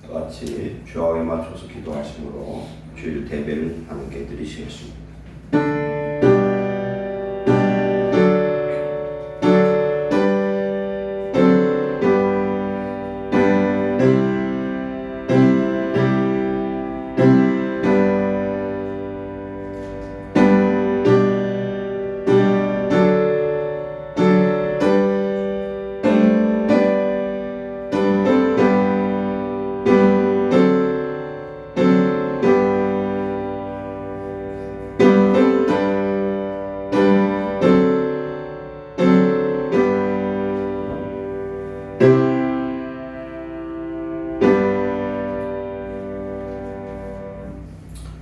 다 같이 주야에 맞춰서 기도하심으로 주일 대배를 함께 드리시겠습니다.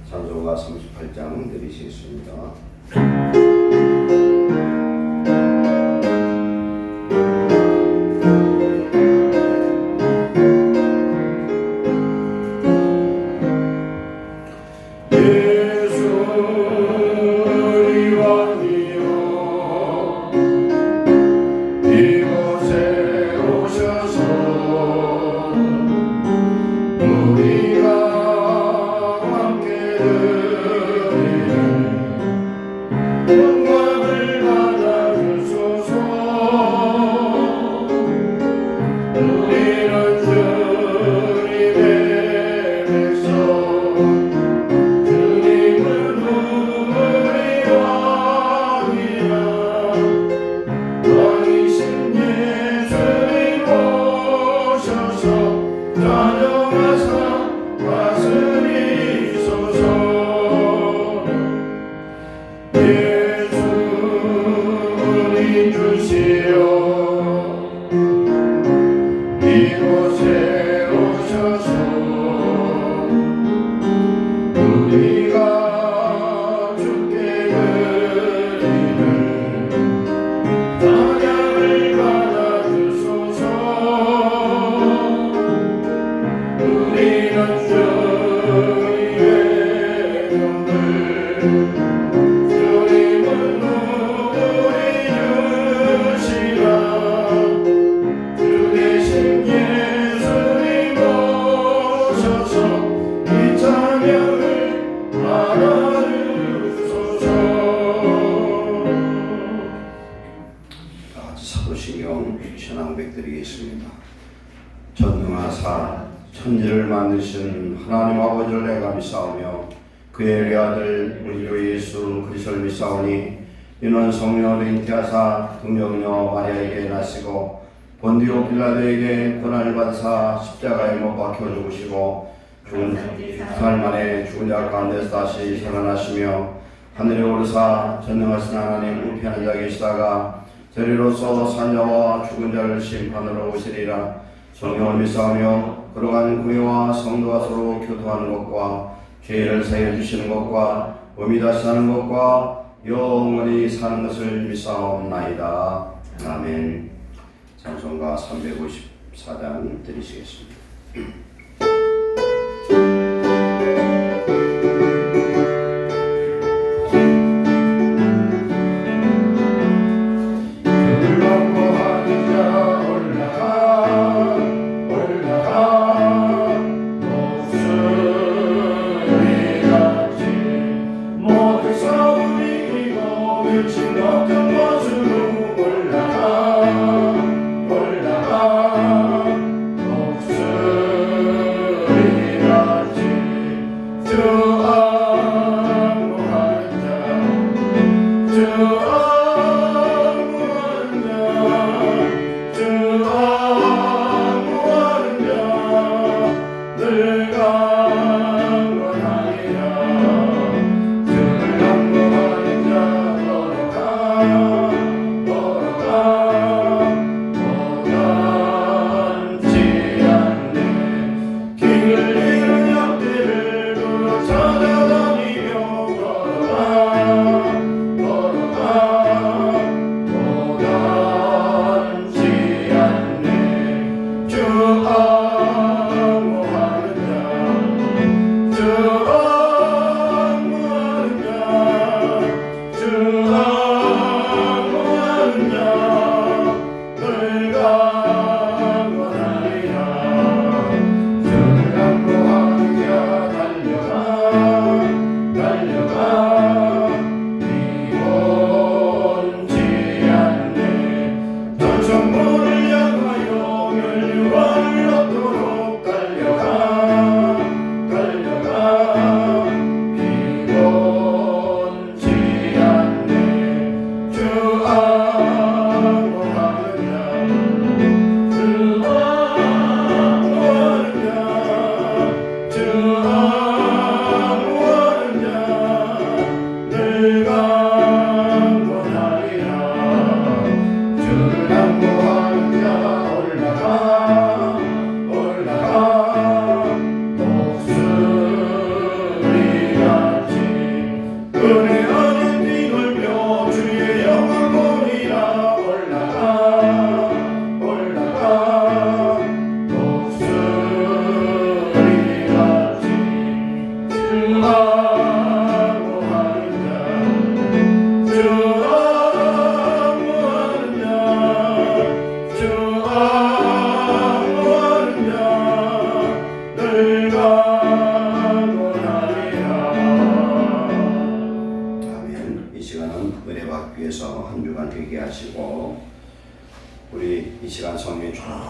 찬송가 38장 드리시겠습니다. 전능하사 천지를 만드신 하나님 아버지를 내가 믿사오며 그의 외아들 우리 주 예수 그리스도를 믿사오니 이는 성령으로 잉태하사 동정녀 마리아에게 나시고 본디오 빌라도에게 고난을 받으사 십자가에 못 박혀 죽으시고 죽은 3일 만에 죽은 자 가운데서 다시 살아나시며 하늘에 오르사 전능하신 하나님 우편한 자 계시다가 저리로서 산자와 죽은 자를 심판으로 오시리라. 성령을 믿사오며 거룩한 구유와 성도가 서로 교통하는 것과 죄를 사해 주시는 것과 몸이 다시 사는 것과 영원히 사는 것을 믿사옵나이다. 아멘. 찬송가 354장 드리시겠습니다. 올라가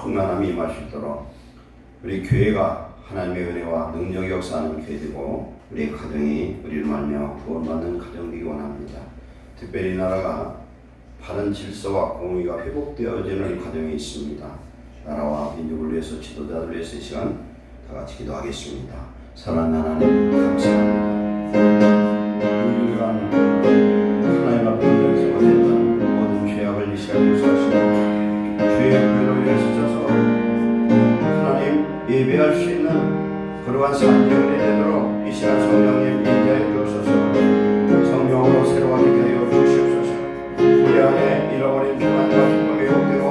충만함이 임할 수 있도록 우리 교회가 하나님의 은혜와 능력의 역사하는 교회되고 우리 가정이 우리를 말며 구원받는 가정되기 원합니다. 특별히 이 나라가 바른 질서와 공의가 회복되어지는 과정에 있습니다. 나라와 민족을 위해서 지도자를 위해서 이 시간 다 같이 기도하겠습니다. 사랑하는 하나님 감사합니다. 유일한 하나님 앞에 연습을 했던 모든 죄악을 이 시간 용서하시고 주의 교회로 인하셔서 하나님 예배할 수 있는 그러한 산경이 되도록 이 시간 성령님 인도하여 주옵소서. 성령으로 새로워지게 하여 주시옵소서. 우리 안에 잃어버린 평안과 기쁨이 회복되고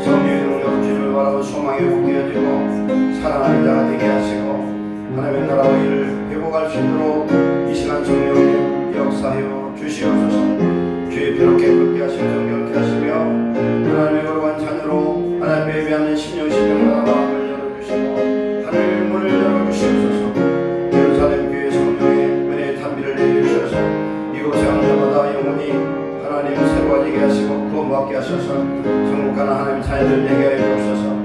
성령의 능력 주를 바라고 소망이 회복되어지고 살아나는 자가 되게 하시고 하나님의 나라와 일을 회복할 수 있도록 이 시간 성령님 역사하여 주시옵소서. 주의 비롭게 걷게 하시고 정결케 하시며 하나님의 거룩한 자녀로 하나님의 예배하는 신령마다 마음을 열어주시고 하늘 문을 열어주시옵소서. 예루살렘 교회 성령의 은혜의 단비를 내주셔서 이곳에 하는 자마다 영원히 하나님 새로워지게 하시고 구원받게 하셔서 천국 가는 하나님 자녀들 되게 하여 주옵소서. 우리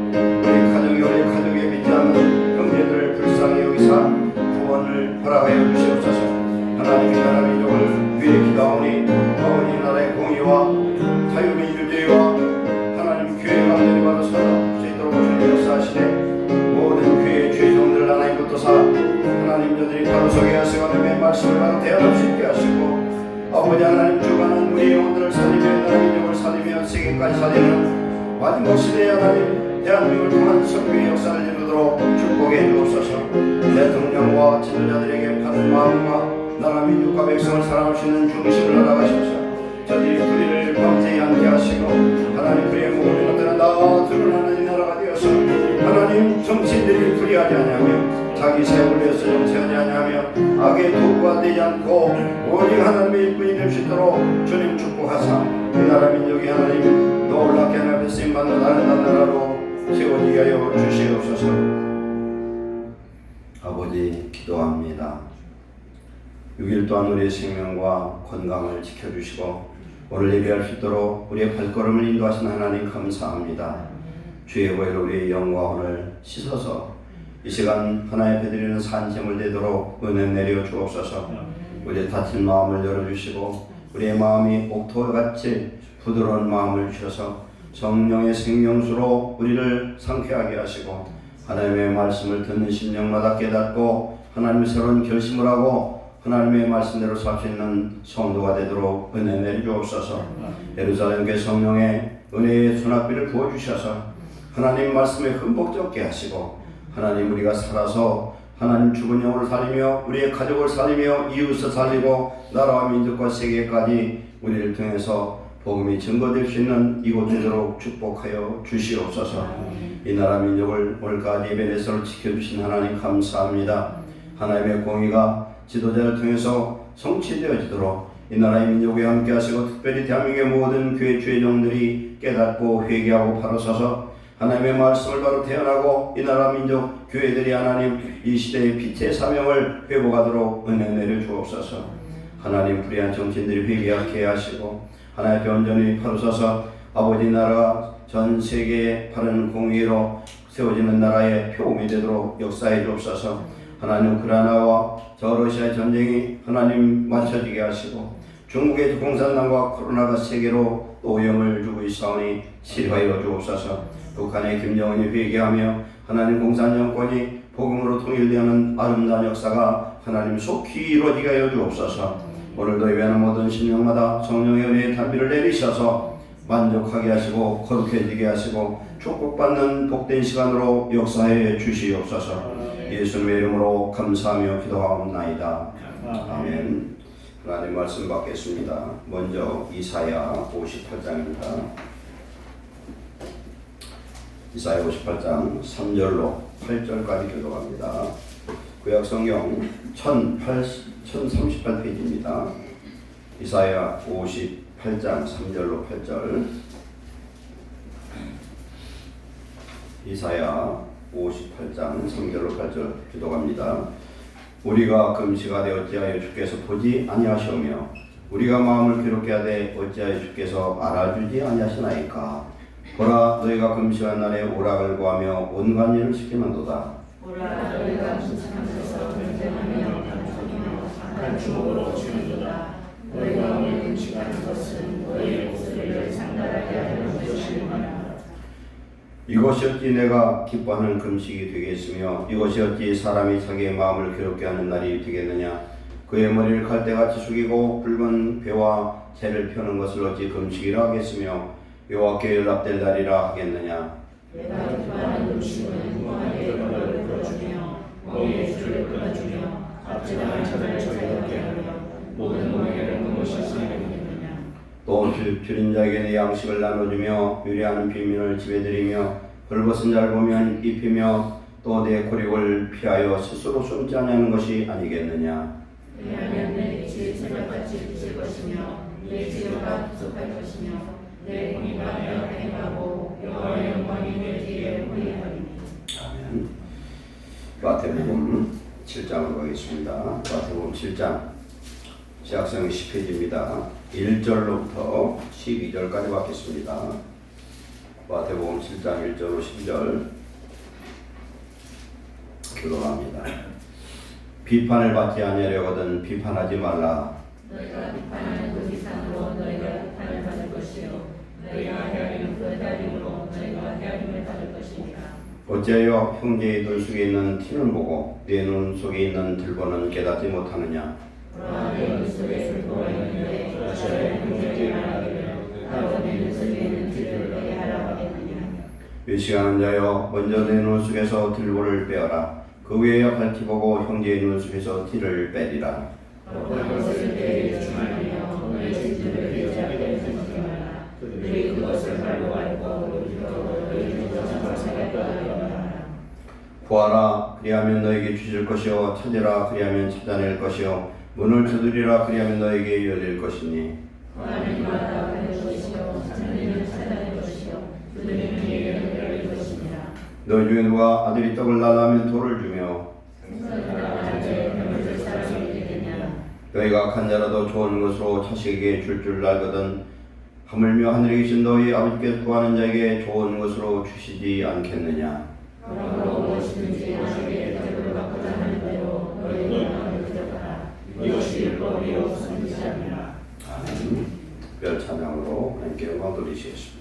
가족에 믿지 않는 형제들을 불쌍히 여기사 구원을 허락하여 주시옵소서. 하나님의 나라 민족을 위해 기도하오니 아버지 나라의 공의와 자유민주주의와 하나님 교회 가운데 바로 서서 수 있도록 주님 역사하시되 모든 교회의 죄종들을 하나님 붙드사 하나님 저들이 바로 서게 하시고 하나님의 말씀을 바로 대언할 수 있게 하시고 아버지 하나님 주관은 우리 영혼들을 살리며 나라 민족을 살리며 세계까지 살리는 마지막 시대에 하나님 대한민국을 통한 선교의 역사를 이루도록 축복해 주옵소서. 대통령과 지도자들에게 바른 마음과 나라 민족과 백성을 사랑할 수 있는 중심을 허락하셔서 저들이 불의를 범죄하지 않게 하시고 하나님 불의의 목을 이것들은 다 드러나는 이 나라가 되어서 하나님 정치인들이 불의하지 아니하며 자기 세월을 위해서 정치하지 아니하며 악의 도구가 되지 않고 오직 하나님의 일꾼이 될 수 있도록 주님 축복하사 이 나라 민족이 하나님 놀랍게 하나님 앞에 쓰임받는 아름다운 나라로 세워지게 하여 주시옵소서. 아버지 기도합니다. 6일 동안 우리의 생명과 건강을 지켜주시고 오늘 예배할 수 있도록 우리의 발걸음을 인도하신 하나님 감사합니다. 주의 보혜로 우리의 영과 혼을 씻어서 이 시간 하나님 앞에 드리는 산sem을 되도록 은혜 내려 주옵소서. 우리의 다친 마음을 열어주시고 우리의 마음이 옥토와 같이 부드러운 마음을 주셔서 성령의 생명수로 우리를 상쾌하게 하시고 하나님의 말씀을 듣는 심령마다 깨닫고 하나님의 새로운 결심을 하고 하나님의 말씀대로 살 수 있는 성도가 되도록 은혜 내려주옵소서. 예루살렘 교회 성령의 은혜의 소낙비를 부어주셔서 하나님 말씀에 흠뻑 젖게 하시고 하나님 우리가 살아서 하나님 죽은 영혼을 살리며 우리의 가족을 살리며 이웃을 살리고 나라와 민족과 세계까지 우리를 통해서 복음이 증거될 수 있는 이곳 되도록 축복하여 주시옵소서. 이 나라 민족을 오늘까지 예배에서 지켜주신 하나님 감사합니다. 하나님의 공의가 지도자를 통해서 성취되어지도록 이 나라의 민족에 함께 하시고 특별히 대한민국의 모든 교회 주의종들이 깨닫고 회개하고 바로 서서 하나님의 말씀을 바로 태어나고 이 나라 민족 교회들이 하나님 이 시대의 빛의 사명을 회복하도록 은혜 내려 주옵소서. 하나님 불의한 정치인들이 회개하게 하시고 하나님 앞에 온전히 바로 서서 아버지 나라가 전 세계의 바른 공의로 세워지는 나라의 표범이 되도록 역사해 주옵소서. 하나님 우크라이나와 저 러시아의 전쟁이 하나님 맞춰지게 하시고 중국의 공산당과 코로나가 세계로 오염을 주고 있사오니 치료하여 주옵소서. 북한의 김정은이 회개하며 하나님 공산 정권이 복음으로 통일되는 아름다운 역사가 하나님 속히 이루어지게 하여 주옵소서. 오늘도 예배하는 모든 신령마다 성령의 은혜의 단비를 내리셔서 만족하게 하시고 거룩해지게 하시고 축복받는 복된 시간으로 역사해 주시옵소서. 예수님의 이름으로 감사하며 기도하옵나이다. 아멘. 하나님 말씀 받겠습니다. 먼저 이사야 58장입니다. 이사야 58장 3절로 8절까지 교독합니다. 구약성경 1038페이지입니다. 이사야 58장 3절로 8절. 이사야 58장 3절로 8절 기도합니다. 우리가 금식하되 어찌하여 주께서 보지 아니하시오며 우리가 마음을 괴롭게 하되 어찌하여 주께서 알아주지 아니하시나이까. 보라 너희가 금식한 날에 오락을 구하며 온갖 일을 시키는도다. 보라 너희가 금식하면서 경쟁하며 반죽하며 악한 주먹으로 치는도다. 너희가 오늘 금식하는 것은 너희의 목소리를 상달하게 하려는 것이니라. 이것이 어찌 내가 기뻐하는 금식이 되겠으며 이것이 어찌 사람이 자기의 마음을 괴롭게 하는 날이 되겠느냐. 그의 머리를 갈대같이 숙이고 붉은 배와 재를 펴는 것을 어찌 금식이라 하겠으며 여호와께 연락될 날이라 하겠느냐. 내가 기뻐하는 금식은 무모하게 너를 풀어주며 멍에의 줄을 끊어주며 갑질하는 자를 자유하게 하며 모든 멍에를 끊으시 쓰이느냐. 또 줄인 자에게 내 양식을 나눠주며 유리하는 빈민을 집에 들이며 벌벗은 자를 보면 입히며 또 내 고립을 피하여 스스로 숨지 않는 것이 아니겠느냐. 왜냐하면 내 빛이 새벽같이 비칠 것이며 내 지혜가 부족할 것이며 내 공의가 내 앞에 행하고 여호와의 영광이 내 뒤에 호위하리니. 아멘. 마태복음 7장으로 가겠습니다. 마태복음 7장 시작성이 10페이지입니다. 1절로부터 12절까지 받겠습니다. 마태복음 7장 1절로 12절 교독합니다. 비판을 받지 아니하려거든 비판하지 말라. 너희가 비판하는 그 비판으로 너희가 비판을 받을 것이요 너희가 헤아리는 그 헤아림으로 너희가 헤아림을 받을 것이니라. 어찌하여 형제의 눈 속에 있는 티는 보고 내 눈 속에 있는 들보는 깨닫지 못하느냐. 보라 내 눈 속에 들보가 있는데 어찌하여 형제에게 말하기를 바로 내 눈 속에 있는 티를 빼게 하라고 하겠느냐. 외식하는 자여 먼저 내 눈 속에서 들보를 빼어라. 그 외에 밝히 보고 형제의 눈 속에서 티를 빼리라. 거룩한 것을 빼기 주말이며 너의 진들을 배제하게 되지 말라. 그들이 그것을 발로 앓고 놀리고 너희 눈을 살게 하리라. 구하라 그리하면 너에게 주실 것이요 찾으라 그리하면 찾아낼 것이요 문을 두드리라 그리하면 너에게 열릴 것이니. 구하는 이마다 받을 것이요 찾는 찾아낼 것이요 두드리는 이에게는 열릴 것이니라. 너희 중에 누가 아들이 떡을 달라면 돌을 주며 너희가 악한 자라도 좋은 것으로 자식에게 줄 알거든 하물며 하늘에 계신 너희 아버지께서 구하는 자에게 좋은 것으로 주시지 않겠느냐. 그러므로 무엇이든지 너에게 대접을 받고자 하는 대로 너희 마음을 대접하라. 이것이 율법이요 선지자니라. 아멘. 별 찬양으로 함께 영광 돌리시겠습니다.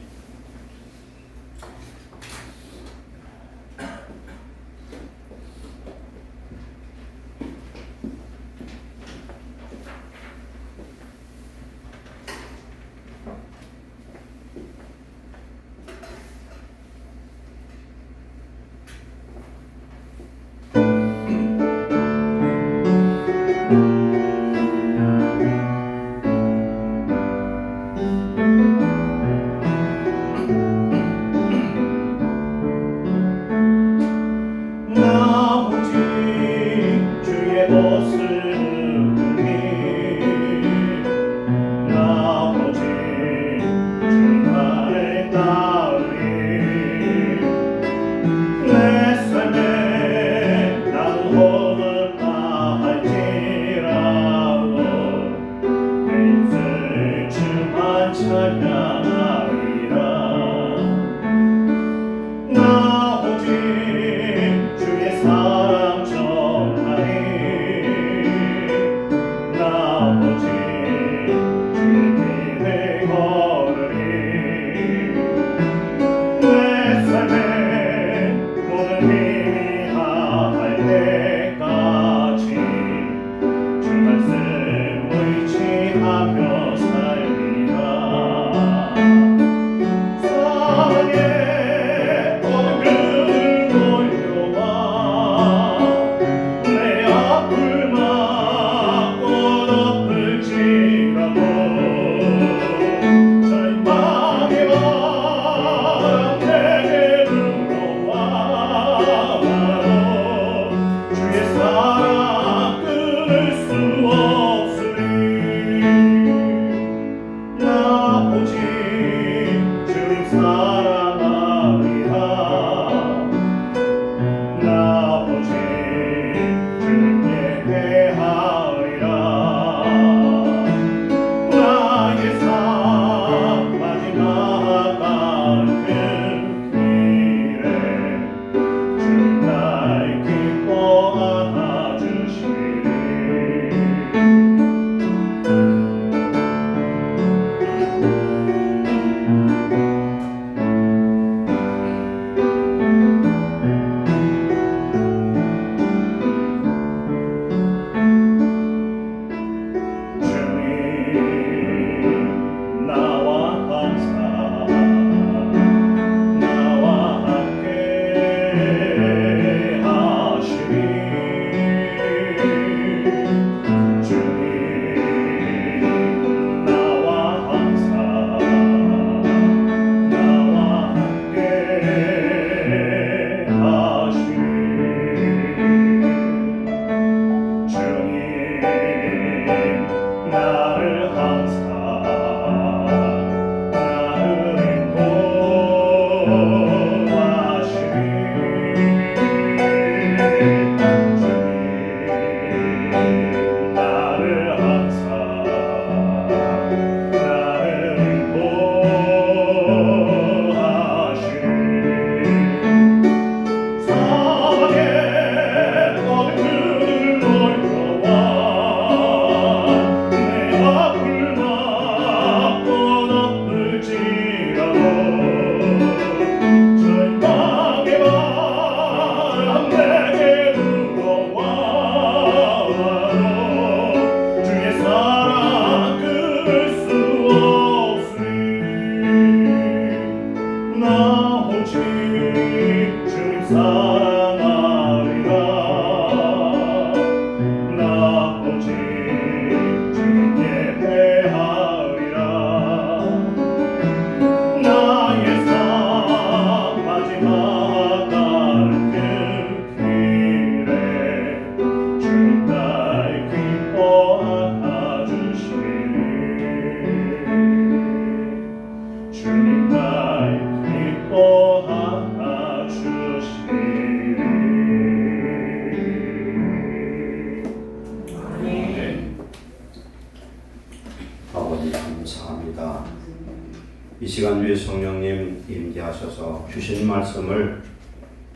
시간 주에 성령님 임재하셔서 주신 말씀을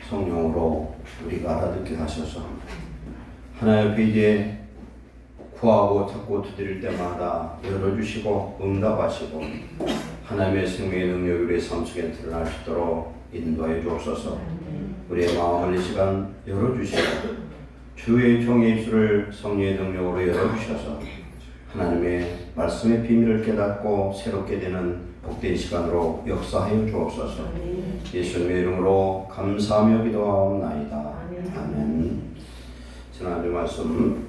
성령으로 우리가 알아듣게 하셔서 하나님 앞에 이제 구하고 찾고 두드릴 때마다 열어주시고 응답하시고 하나님의 생명의 능력이 우리의 삶 속에 드러날 수 있도록 인도하여 주옵소서. 우리의 마음을 이 시간 열어주시고 주의 종의 입술을 성령의 능력으로 열어주셔서 하나님의 말씀의 비밀을 깨닫고 새롭게 되는 복된 시간으로 역사하여 주옵소서. 예수님의 이름으로 감사하며 기도하옵나이다. 아멘. 지난주 말씀,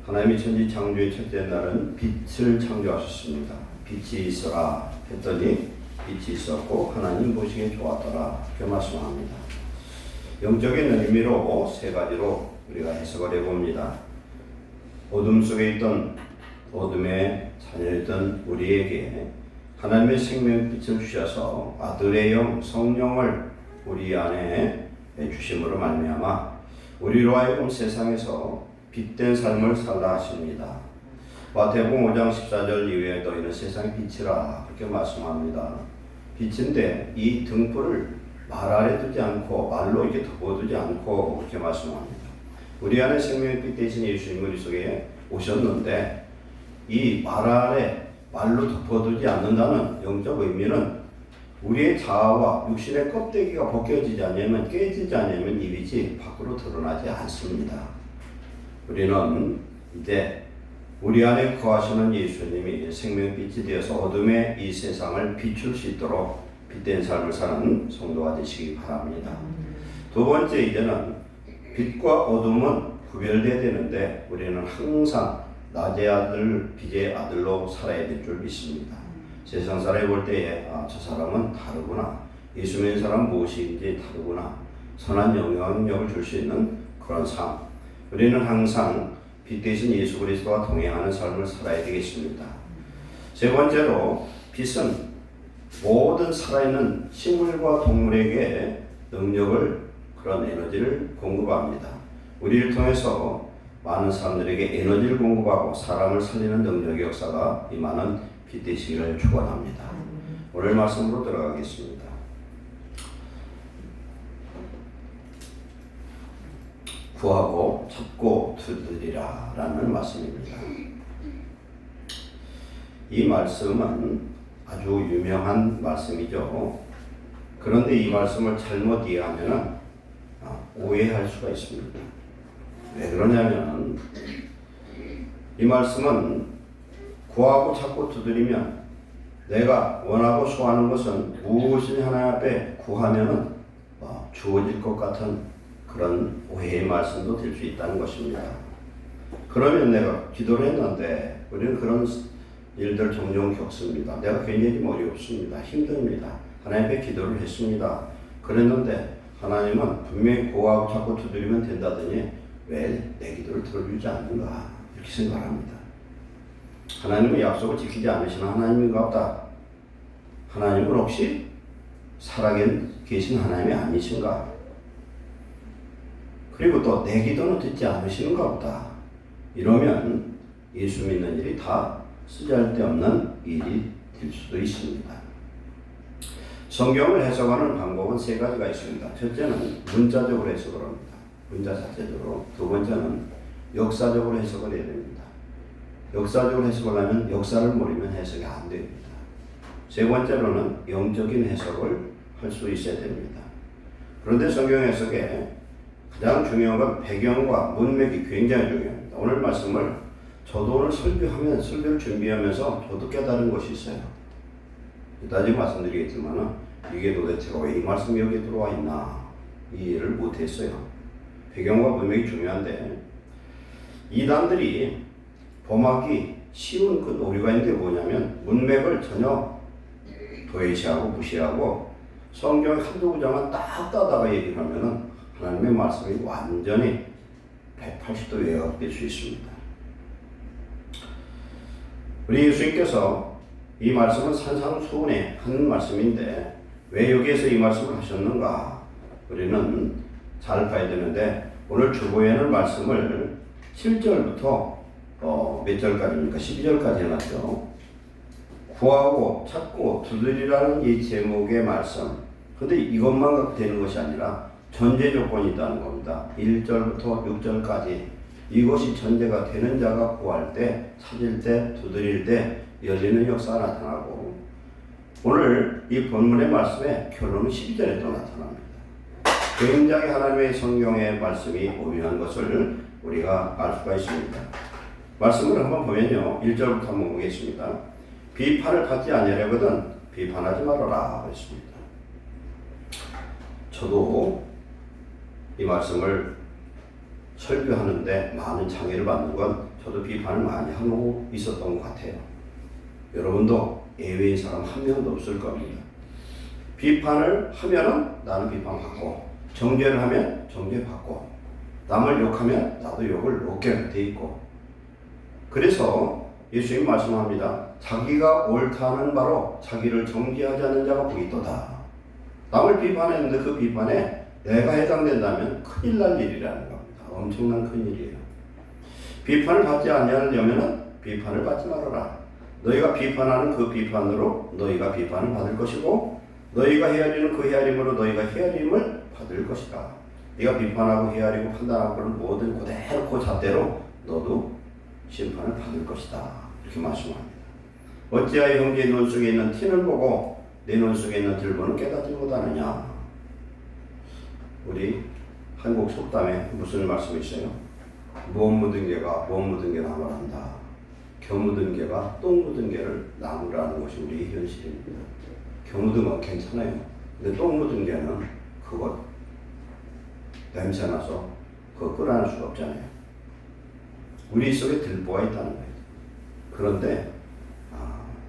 하나님이 천지 창조의 첫째 날은 빛을 창조하셨습니다. 빛이 있어라 했더니 빛이 있었고 하나님 보시기에 좋았더라, 이렇게 말씀합니다. 영적인 의미로 세 가지로 우리가 해석을 해봅니다. 어둠 속에 있던, 어둠의 자녀였던 우리에게 하나님의 생명빛을 주셔서 아들의 영 성령을 우리 안에 주심으로 말미암아 우리로 하여금 세상에서 빛된 삶을 살라 하십니다. 마태복음 5장 14절 이후에 너희는 세상의 빛이라, 그렇게 말씀합니다. 빛인데 이 등불을 말 아래 두지 않고 말로 이렇게 덮어두지 않고 그렇게 말씀합니다. 우리 안에 생명의 빛 대신 예수님 우리 속에 오셨는데 이 말 아래 말로 덮어두지 않는다는 영적 의미는 우리의 자아와 육신의 껍데기가 벗겨지지 않으면, 깨지지 않으면 이 빛이 밖으로 드러나지 않습니다. 우리는 이제 우리 안에 거하시는 예수님이 생명빛이 되어서 어둠의 이 세상을 비출 수 있도록 빛된 삶을 사는 성도가 되시기 바랍니다. 두 번째, 이제는 빛과 어둠은 구별돼야 되는데 우리는 항상 낮의 아들, 빛의 아들로 살아야 될 줄 믿습니다. 세상 사람이 볼 때에 저 사람은 다르구나, 예수 믿는 사람은 무엇인지 다르구나, 선한 영향력을 줄 수 있는 그런 삶, 우리는 항상 빛 대신 예수 그리스도와 동행하는 삶을 살아야 되겠습니다. 세 번째로, 빛은 모든 살아있는 식물과 동물에게 능력을, 그런 에너지를 공급합니다. 우리를 통해서 많은 사람들에게 에너지를 공급하고 사람을 살리는 능력의 역사가 임하는 빛 되시기를 축원합니다. 오늘 말씀으로 들어가겠습니다. 구하고 찾고 두드리라 라는 말씀입니다. 이 말씀은 아주 유명한 말씀이죠. 그런데 이 말씀을 잘못 이해하면 오해할 수가 있습니다. 왜 그러냐면 이 말씀은 구하고 찾고 두드리면 내가 원하고 소하는 것은 무엇이 하나님 앞에 구하면은 주어질 것 같은 그런 오해의 말씀도 될 수 있다는 것입니다. 그러면 내가 기도를 했는데, 우리는 그런 일들 종종 겪습니다. 내가 굉장히 어렵습니다. 힘듭니다. 하나님 앞에 기도를 했습니다. 그랬는데 하나님은 분명히 구하고 찾고 두드리면 된다더니 왜 내 기도를 들어주지 않는가, 이렇게 생각합니다. 하나님은 약속을 지키지 않으시는 하나님인가 보다. 하나님은 혹시 살아계신 하나님이 아니신가? 그리고 또 내 기도는 듣지 않으시는가 보다. 이러면 예수 믿는 일이 다 쓰잘데없는 일이 될 수도 있습니다. 성경을 해석하는 방법은 세 가지가 있습니다. 첫째는 문자적으로 해석을 합니다. 문자 자체적으로. 두 번째는 역사적으로 해석을 해야 됩니다. 역사적으로 해석을 하면 역사를 모르면 해석이 안 됩니다. 세 번째로는 영적인 해석을 할 수 있어야 됩니다. 그런데 성경 해석에 가장 중요한 건 배경과 문맥이 굉장히 중요합니다. 오늘 말씀을 저도 오늘 설교를 준비하면서 저도 깨달은 것이 있어요. 이따지 말씀드리겠지만 이게 도대체 왜 이 말씀이 여기 들어와 있나, 이해를 못했어요. 배경과 문맥이 중요한데 이단들이 범하기 쉬운 그 오류가 있는 게 뭐냐면 문맥을 전혀 도외시하고 무시하고 성경 한두 구절만 딱 따다가 얘기를 하면은 하나님의 말씀이 완전히 180도 왜곡될 수 있습니다. 우리 예수님께서 이 말씀은 산상수훈의 한 말씀인데 왜 여기에서 이 말씀을 하셨는가, 우리는 잘 봐야 되는데 오늘 주보에는 말씀을 7절부터 몇 절까지입니까? 12절까지 해놨죠. 구하고 찾고 두드리라는 이 제목의 말씀. 근데 이것만 갖고 되는 것이 아니라 전제 조건이 있다는 겁니다. 1절부터 6절까지 이것이 전제가 되는 자가 구할 때, 찾을 때, 두드릴 때 열리는 역사가 나타나고, 오늘 이 본문의 말씀에 결론은 12절에 또 나타납니다. 굉장히 하나님의 성경의 말씀이 오묘한 것을 우리가 알 수가 있습니다. 말씀을 한번 보면요, 1절부터 한번 보겠습니다. 비판을 받지 아니하려거든 비판하지 말아라 했습니다. 저도 이 말씀을 설교하는데 많은 장애를 받는 건 저도 비판을 많이 하고 있었던 것 같아요. 여러분도 예외인 사람 한 명도 없을 겁니다. 비판을 하면은 나는 비판받고, 정죄를 하면 정죄받고, 남을 욕하면 나도 욕을 먹게 돼 있고. 그래서 예수님 말씀합니다. 자기가 옳다는 바로 자기를 정죄하지 않는 자가 복이 있도다. 남을 비판했는데 그 비판에 내가 해당된다면 큰일 날 일이라는 겁니다. 엄청난 큰일이에요. 비판을 받지 않으려면 비판을 받지 말아라. 너희가 비판하는 그 비판으로 너희가 비판을 받을 것이고, 너희가 헤아리는 그 헤아림으로 너희가 헤아림을 받을 것이다. 네가 비판하고 헤아리고 판단하고 그런 모든 그대로 그 잣대로 너도 심판을 받을 것이다. 이렇게 말씀합니다. 어찌하여 형제의 눈 속에 있는 티는 보고 내 눈 속에 있는 들보는 깨닫지 못하느냐. 우리 한국 속담에 무슨 말씀이 있어요? 무엇 묻은 개가 무엇 묻은 개 나무라 한다. 겨 묻은 개가 똥 묻은 개를 나무라는 것이 우리의 현실입니다. 겨 묻은 건 괜찮아요. 근데 똥 묻은 개는 그것 냄새나서 그거 끌어낼 수가 없잖아요. 우리 속에 들보가 있다는 거예요. 그런데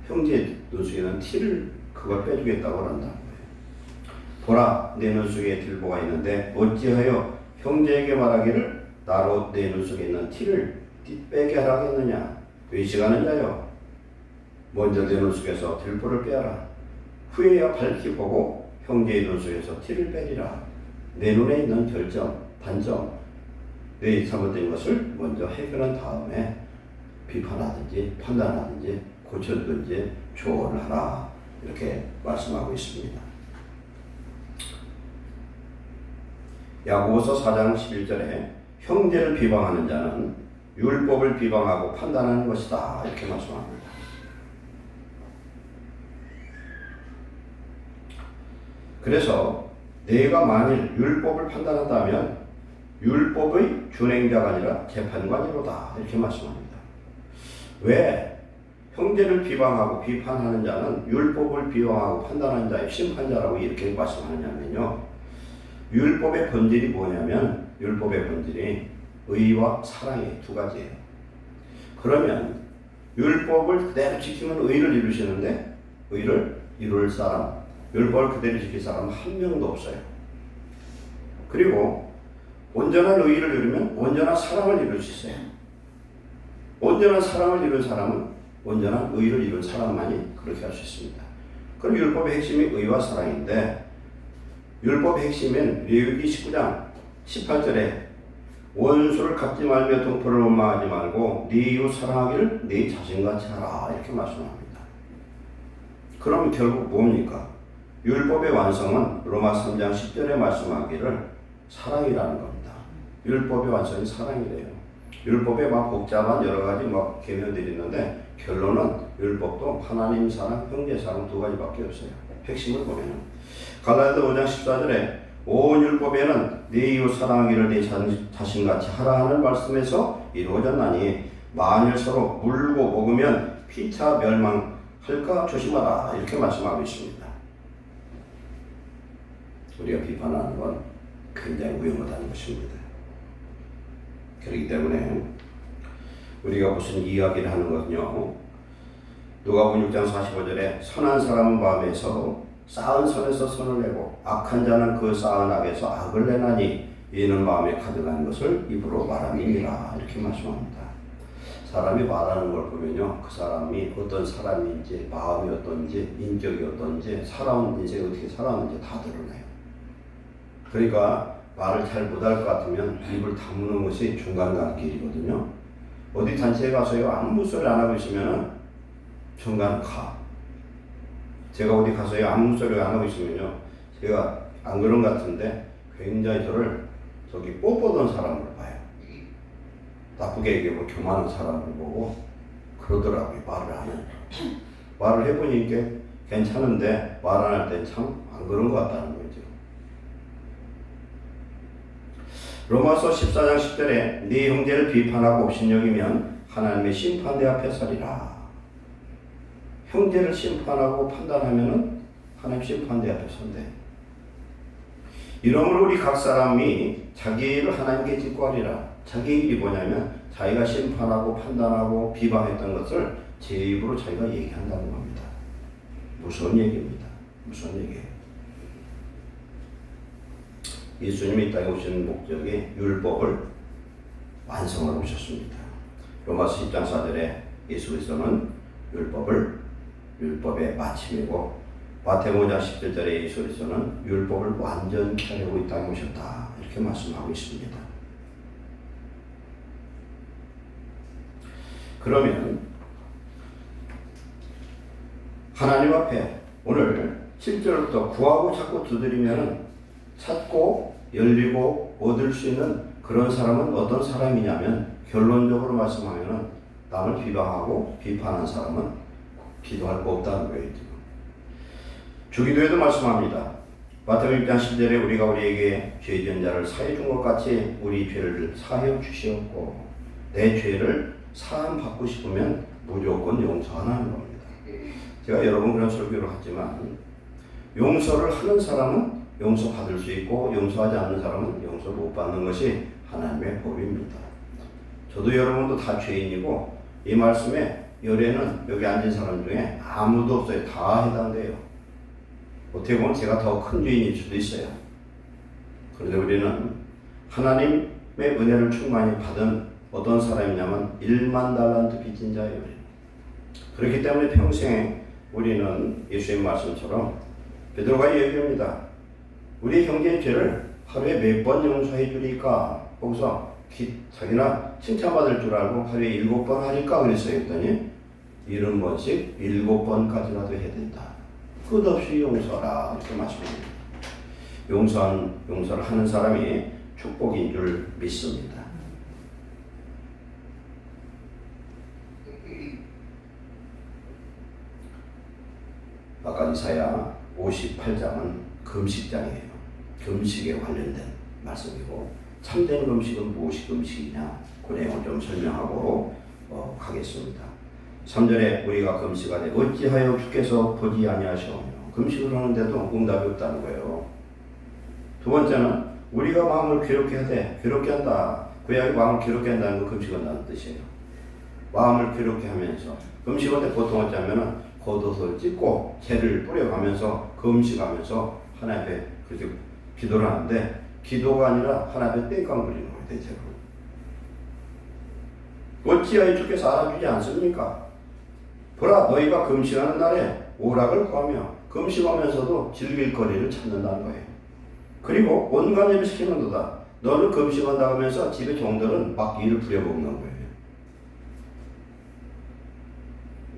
형제의 눈 속에는 티를 그걸 빼주겠다고 한다는 거예요. 보라, 내 눈 속에 들보가 있는데 어찌하여 형제에게 말하기를 나로 내 눈 속에 있는 티를 빼게 하라겠느냐. 외식하는 자여, 먼저 내 눈 속에서 들보를 빼라. 후에야 밝히 보고 형제의 눈 속에서 티를 빼리라. 내 눈에 있는 결점, 단점, 내 잘못된 것을 먼저 해결한 다음에 비판하든지 판단하든지 고쳐든지 조언을 하라. 이렇게 말씀하고 있습니다. 야고보서 4장 11절에 형제를 비방하는 자는 율법을 비방하고 판단하는 것이다. 이렇게 말씀합니다. 그래서 내가 만일 율법을 판단한다면 율법의 준행자가 아니라 재판관이로다. 이렇게 말씀합니다. 왜? 형제를 비방하고 비판하는 자는 율법을 비방하고 판단하는 자의 심판자라고 이렇게 말씀하느냐면요. 율법의 본질이 뭐냐면 율법의 본질이 의와 사랑의 두 가지예요. 그러면 율법을 그대로 지키면 의를 이루시는데 의를 이룰 사람, 율법을 그대로 지킬 사람은 한 명도 없어요. 그리고 온전한 의를 이루면 온전한 사랑을 이룰 수 있어요. 온전한 사랑을 이룬 사람은 온전한 의를 이룬 사람만이 그렇게 할 수 있습니다. 그럼 율법의 핵심이 의와 사랑인데, 율법의 핵심은 레위기 19장 18절에 원수를 갚지 말며 동포를 원망하지 말고 네 이웃 사랑하기를 네 자신같이 하라. 이렇게 말씀합니다. 그럼 결국 뭡니까? 율법의 완성은 로마 3장 10절에 말씀하기를 사랑이라는 겁니다. 율법의 완성이 사랑이래요. 율법에 막 복잡한 여러 가지 막 개념들이 있는데 결론은 율법도 하나님 사랑, 형제 사랑 두 가지밖에 없어요. 핵심을 보면 갈라디아 5장 14절에 온 율법에는 네 이웃 사랑하기를 네 자신같이 하라 하는 말씀에서 이루어졌나니 만일 서로 물고 먹으면 피차 멸망할까 조심하라. 이렇게 말씀하고 있습니다. 우리가 비판하는 건 굉장히 위험하다는 것입니다. 그렇기 때문에 우리가 무슨 이야기를 하는 것은요, 누가복음 6장 45절에 선한 사람은 마음에서 쌓은 선에서 선을 내고 악한 자는 그 쌓은 악에서 악을 내나니 이는 마음에 가득한 것을 입으로 말함이니라. 이렇게 말씀합니다. 사람이 말하는 걸 보면요, 그 사람이 어떤 사람인지, 마음이 어떤지, 인격이 어떤지, 살아온 인생이 어떻게 살아왔는지 다 드러나요. 그러니까 말을 잘 못할 것 같으면 입을 다무는 것이 중간 가는 길이거든요. 어디 단체에 가서요, 아무 소리 안 하고 있으면은 중간 가. 제가 어디 가서요 아무 소리 안 하고 있으면요, 제가 안 그런 것 같은데 굉장히 저를 저기 뽀뽀던 사람으로 봐요. 나쁘게 얘기하고 교만한 사람을 보고 그러더라고요. 말을 안 해요. 말을 해보니 이게 괜찮은데 말 안 할 땐 참 안 그런 것 같다는 거죠. 로마서 14장 10절에 네 형제를 비판하고 업신여기면 하나님의 심판대 앞에 서리라. 형제를 심판하고 판단하면은 하나님 심판대 앞에 선대. 이러므로 우리 각 사람이 자기 일을 하나님께 직구하리라. 자기 일이 뭐냐면 자기가 심판하고 판단하고 비방했던 것을 제 입으로 자기가 얘기한다는 겁니다. 무서운 얘기입니다. 무서운 얘기예요. 예수님이 이 땅에 오신 목적이 율법을 완성하러 오셨습니다. 로마서 10장 4절에 예수께서는 율법의 마침이고, 마태복음 5장 17절에 예수께서는 율법을 완전히 하려고 이 땅에 오셨다, 이렇게 말씀하고 있습니다. 그러면 하나님 앞에 오늘 7절부터 구하고 찾고 두드리면 찾고 열리고 얻을 수 있는 그런 사람은 어떤 사람이냐면, 결론적으로 말씀하면 남을 비방하고 비판한 사람은 기도할 거 없다는 거예요. 주기도에도 말씀합니다. 마태복음 6장 10절에 우리가 우리에게 죄 지은 자를 사해 준 것 같이 우리 죄를 사하여 주시옵고, 내 죄를 사함 받고 싶으면 무조건 용서하라는 겁니다. 제가 여러 번 그런 설교를 하지만, 용서를 하는 사람은 용서받을 수 있고 용서하지 않는 사람은 용서 못 받는 것이 하나님의 법입니다. 저도 여러분도 다 죄인이고, 이 말씀에 열에는 여기 앉은 사람 중에 아무도 없어요. 다 해당돼요. 어떻게 보면 제가 더 큰 죄인일 수도 있어요. 그런데 우리는 하나님의 은혜를 충만히 받은 어떤 사람이냐면 1만 달란트 빚진 자예요. 그렇기 때문에 평생 우리는 예수님 말씀처럼 베드로가 얘기합니다. 우리 형제의 죄를 하루에 몇 번 용서해 주리까? 거기서 자기나 칭찬받을 줄 알고 하루에 7번 하니까 그랬어요. 했더니 70번씩 7번까지라도 해야 된다. 끝없이 용서라, 이렇게 말씀합니다. 용서를 하는 사람이 축복인 줄 믿습니다. 아까 이사야 58장은 금식장이에요. 금식에 관련된 말씀이고, 참된 금식은 무엇이 금식이냐, 그 내용을 좀 설명하고 가겠습니다. 3절에 우리가 금식하되 어찌하여 주께서 보지 아니하시오며, 금식을 하는데도 응답이 없다는 거예요. 두 번째는 우리가 마음을 괴롭게 하되, 괴롭게 한다. 구약의 마음을 괴롭게 한다는 거 금식을 한다는 뜻이에요. 마음을 괴롭게 하면서, 금식할 때 보통 어쩌면은 겉옷을 찢고 재를 뿌려가면서 금식하면서 하나님 앞에 그렇게 기도를 하는데, 기도가 아니라 하나님 앞에 땡깡 부리는 거예요. 대체로 어찌하여 주께서 알아주지 않습니까? 보라, 너희가 금식하는 날에 오락을 구하며 금식하면서도 즐길 거리를 찾는다는 거예요. 그리고 온갖 일을 시키는도다. 너는 금식한다고 하면서 집의 종들은 막 일을 부려먹는 거예요.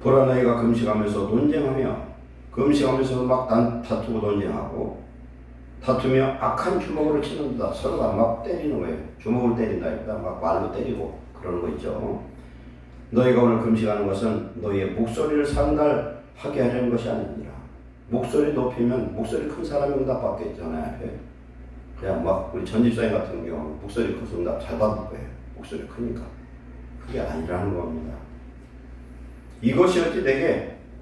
보라, 너희가 금식하면서 논쟁하며, 금식하면서도 막 다투고 논쟁하고, 다투며 악한 주먹으로 치는다. 서로가 막 때리는 거예요. 주먹을 때린다. 일단 막 말로 때리고 그러는 거 있죠. 너희가 오늘 금식하는 것은 너희의 목소리를 상달하게 하려는 것이 아니니라. 목소리 높이면 목소리 큰 사람이 응답 받겠잖아요. 그냥 막 우리 전집사님 같은 경우 목소리 커서 응답 잘 받을 거예요. 목소리 크니까. 그게 아니라는 겁니다. 이것이 어찌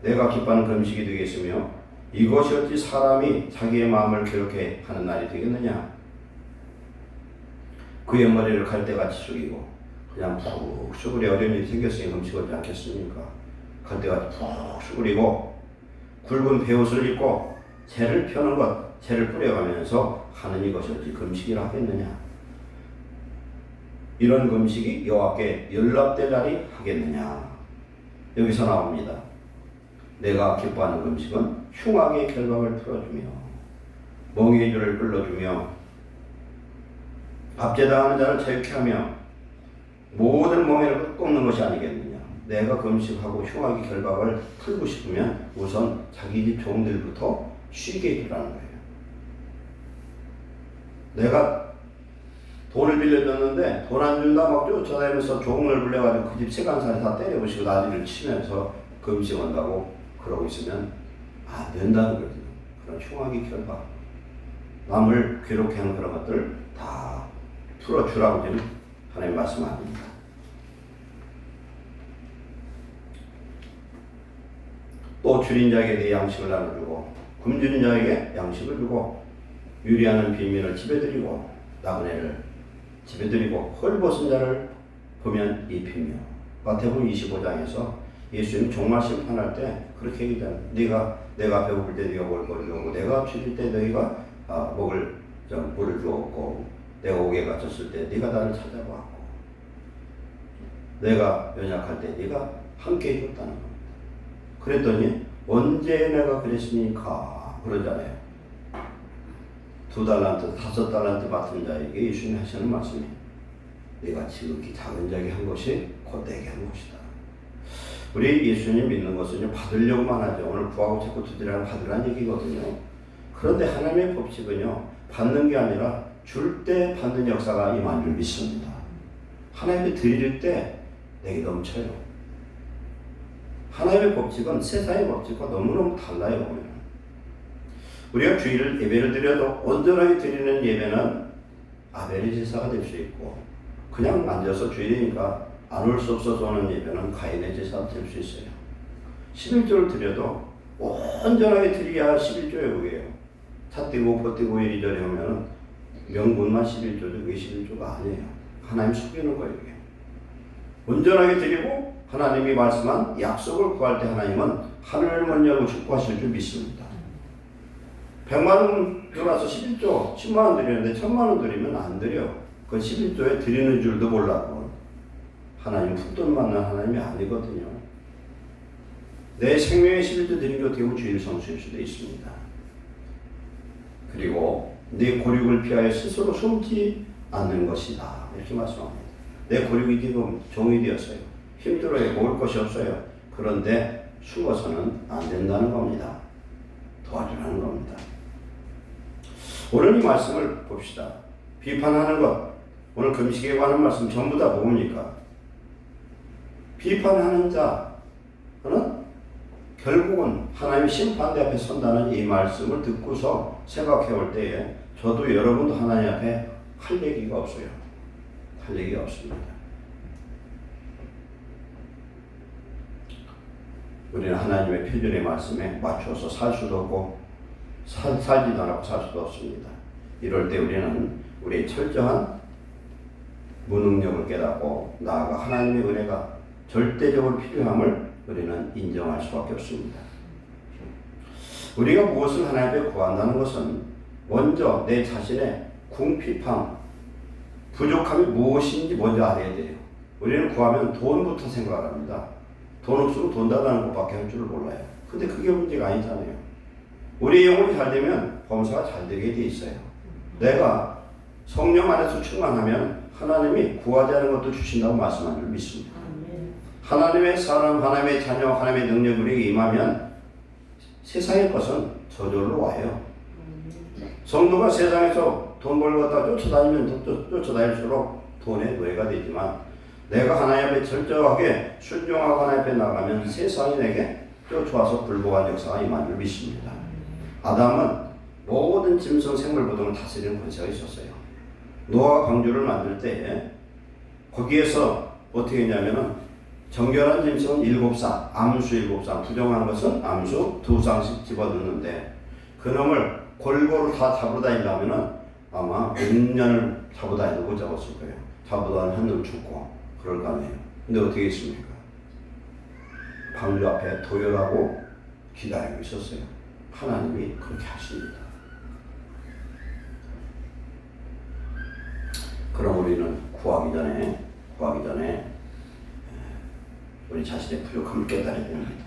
내가 기뻐하는 금식이 되겠으며, 이것이 어찌 사람이 자기의 마음을 괴롭게 하는 날이 되겠느냐. 그의 머리를 갈대같이 숙이고, 그냥 푹 수그리 어려운 일이 생겼으니 금식하지 않겠습니까? 갈대같이 푹 수그리고 굵은 베옷을 입고 재를 펴는 것, 재를 뿌려가면서 하는 이것이 어찌 금식이라 하겠느냐. 이런 금식이 여호와께 연락될 날이 하겠느냐. 여기서 나옵니다. 내가 기뻐하는 금식은 흉악의 결박을 풀어주며 멍에의 줄을 끌어주며 압제당하는 자를 자유케 하며 모든 멍에를 꺾는 것이 아니겠느냐. 내가 금식하고 흉악의 결박을 풀고 싶으면 우선 자기 집 종들부터 쉬게 해주라는 거예요. 내가 돈을 빌려줬는데 돈 안 준다 막 쫓아다니면서 종을 불려가지고 그 집 세간살이 다 때려부시고 난리를 치면서 금식한다고 그러고 있으면 안 된다는 거죠. 그런 흉악의 결박, 남을 괴롭게 하는 그런 것들 다 풀어주라고 지금 하나님 말씀합니다. 또 줄인 자에게 내 양식을 나눠주고 굶주린 자에게 양식을 주고 유리하는 빈민을 집에 들이고 나그네를 집에 들이고 헐벗은 자를 보면 입히며. 마태복음 25장에서 예수님이 종말 심판할 때 그렇게 얘기하잖아요. 내가 배고플 때 네가 먹을 주었고 내가 줄일 때 너희가 먹을 물을 주었고 내가 옥에 갇혔을 때 네가 나를 찾아왔고 내가 연약할 때 네가 함께 해줬다는 겁니다. 그랬더니 언제 내가 그랬습니까? 그러잖아요. 2달란트, 5달란트 맡은 자에게 예수님이 하시는 말씀이 네가 지극히 작은 자에게 한 것이 곧 내게 한 것이다. 우리 예수님 믿는 것은 받으려고만 하죠. 오늘 구하고 자꾸 두드리라는 받으라는 얘기거든요. 그런데 하나님의 법칙은요, 받는 게 아니라 줄 때 받는 역사가 임한 줄 믿습니다. 하나님이 드릴 때 내게 넘쳐요. 하나님의 법칙은 세상의 법칙과 너무너무 달라요. 우리가 주일을 예배를 드려도 온전하게 드리는 예배는 아벨의 제사가 될 수 있고 그냥 앉아서 주일이니까 안 올 수 없어서 오는 예배는 가인의 제사가 될 수 있어요. 11조를 드려도 온전하게 드려야 11조의 의예요. 찻띠고 버띠고 이리저리 하면 명분만 11조죠. 그게 11조가 아니에요. 하나님 속이는 거예요. 이게. 온전하게 드리고 하나님이 말씀한 약속을 구할 때 하나님은 하늘을 먼저 축복하실 줄 믿습니다. 100만 원 들어와서 11조, 10만 원 드리는데 1000만 원 드리면 안 드려. 그 11조에 드리는 줄도 몰라도 하나님 푼돈 만난 하나님이 아니거든요. 내 생명의 11조 드린 게 어떻게 보면 주일 성수일 수도 있습니다. 그리고 내 고륙을 피하여 스스로 숨지 않는 것이다. 이렇게 말씀합니다. 내 고륙이 지금 종이 되었어요. 힘들어요. 먹을 것이 없어요. 그런데 숨어서는 안 된다는 겁니다. 도와주라는 겁니다. 오늘 이 말씀을 봅시다. 비판하는 것, 오늘 금식에 관한 말씀 전부 다 뭡니까? 비판하는 자는 결국은 하나님의 심판대 앞에 선다는 이 말씀을 듣고서 생각해 볼 때에 저도 여러분도 하나님 앞에 할 얘기가 없어요. 할 얘기가 없습니다. 우리는 하나님의 표준의 말씀에 맞춰서 살 수도 없고 살지도 않고 살 수도 없습니다. 이럴 때 우리는 우리의 철저한 무능력을 깨닫고 나아가 하나님의 은혜가 절대적으로 필요함을 우리는 인정할 수밖에 없습니다. 우리가 무엇을 하나님 앞에 구한다는 것은 먼저 내 자신의 궁핍함, 부족함이 무엇인지 먼저 알아야 돼요. 우리는 구하면 돈부터 생각을 합니다. 돈 없으면 돈 달라는 것밖에 할 줄을 몰라요. 근데 그게 문제가 아니잖아요. 우리 영혼이 잘 되면 범사가 잘 되게 돼 있어요. 내가 성령 안에서 충만하면 하나님이 구하지 않은 것도 주신다고 말씀한 줄 믿습니다. 하나님의 사람, 하나님의 자녀, 하나님의 능력이 우리에게 임하면 세상의 것은 저절로 와요. 성도가 세상에서 돈 벌고 갖다가 쫓아다니면 쫓아다닐수록 돈의 노예가 되지만 내가 하나님 앞에 철저하게 순종하고 하나님 앞에 나가면 세상이 내게 쫓아와서 불복한 역사가 임한 줄 믿습니다. 아담은 모든 짐승 생물보동을 다스리는 권세가 있었어요. 노아가 방주를 만들 때에 거기에서 어떻게 했냐면은 정결한 짐승은 7쌍, 암수 7쌍, 부정한 것은 암수 2쌍씩 집어넣는데 그놈을 골고루 다 잡으러 다니려면은 아마 몇 년을 잡으러 다니도 못 잡았을 거예요. 잡으러 다니면 한 놈 죽고 그럴 거 아니에요. 근데 어떻게 했습니까? 방주 앞에 도열하고 기다리고 있었어요. 하나님이 그렇게 하십니다. 그럼 우리는 구하기 전에 우리 자신의 부족함을 깨달아야 됩니다.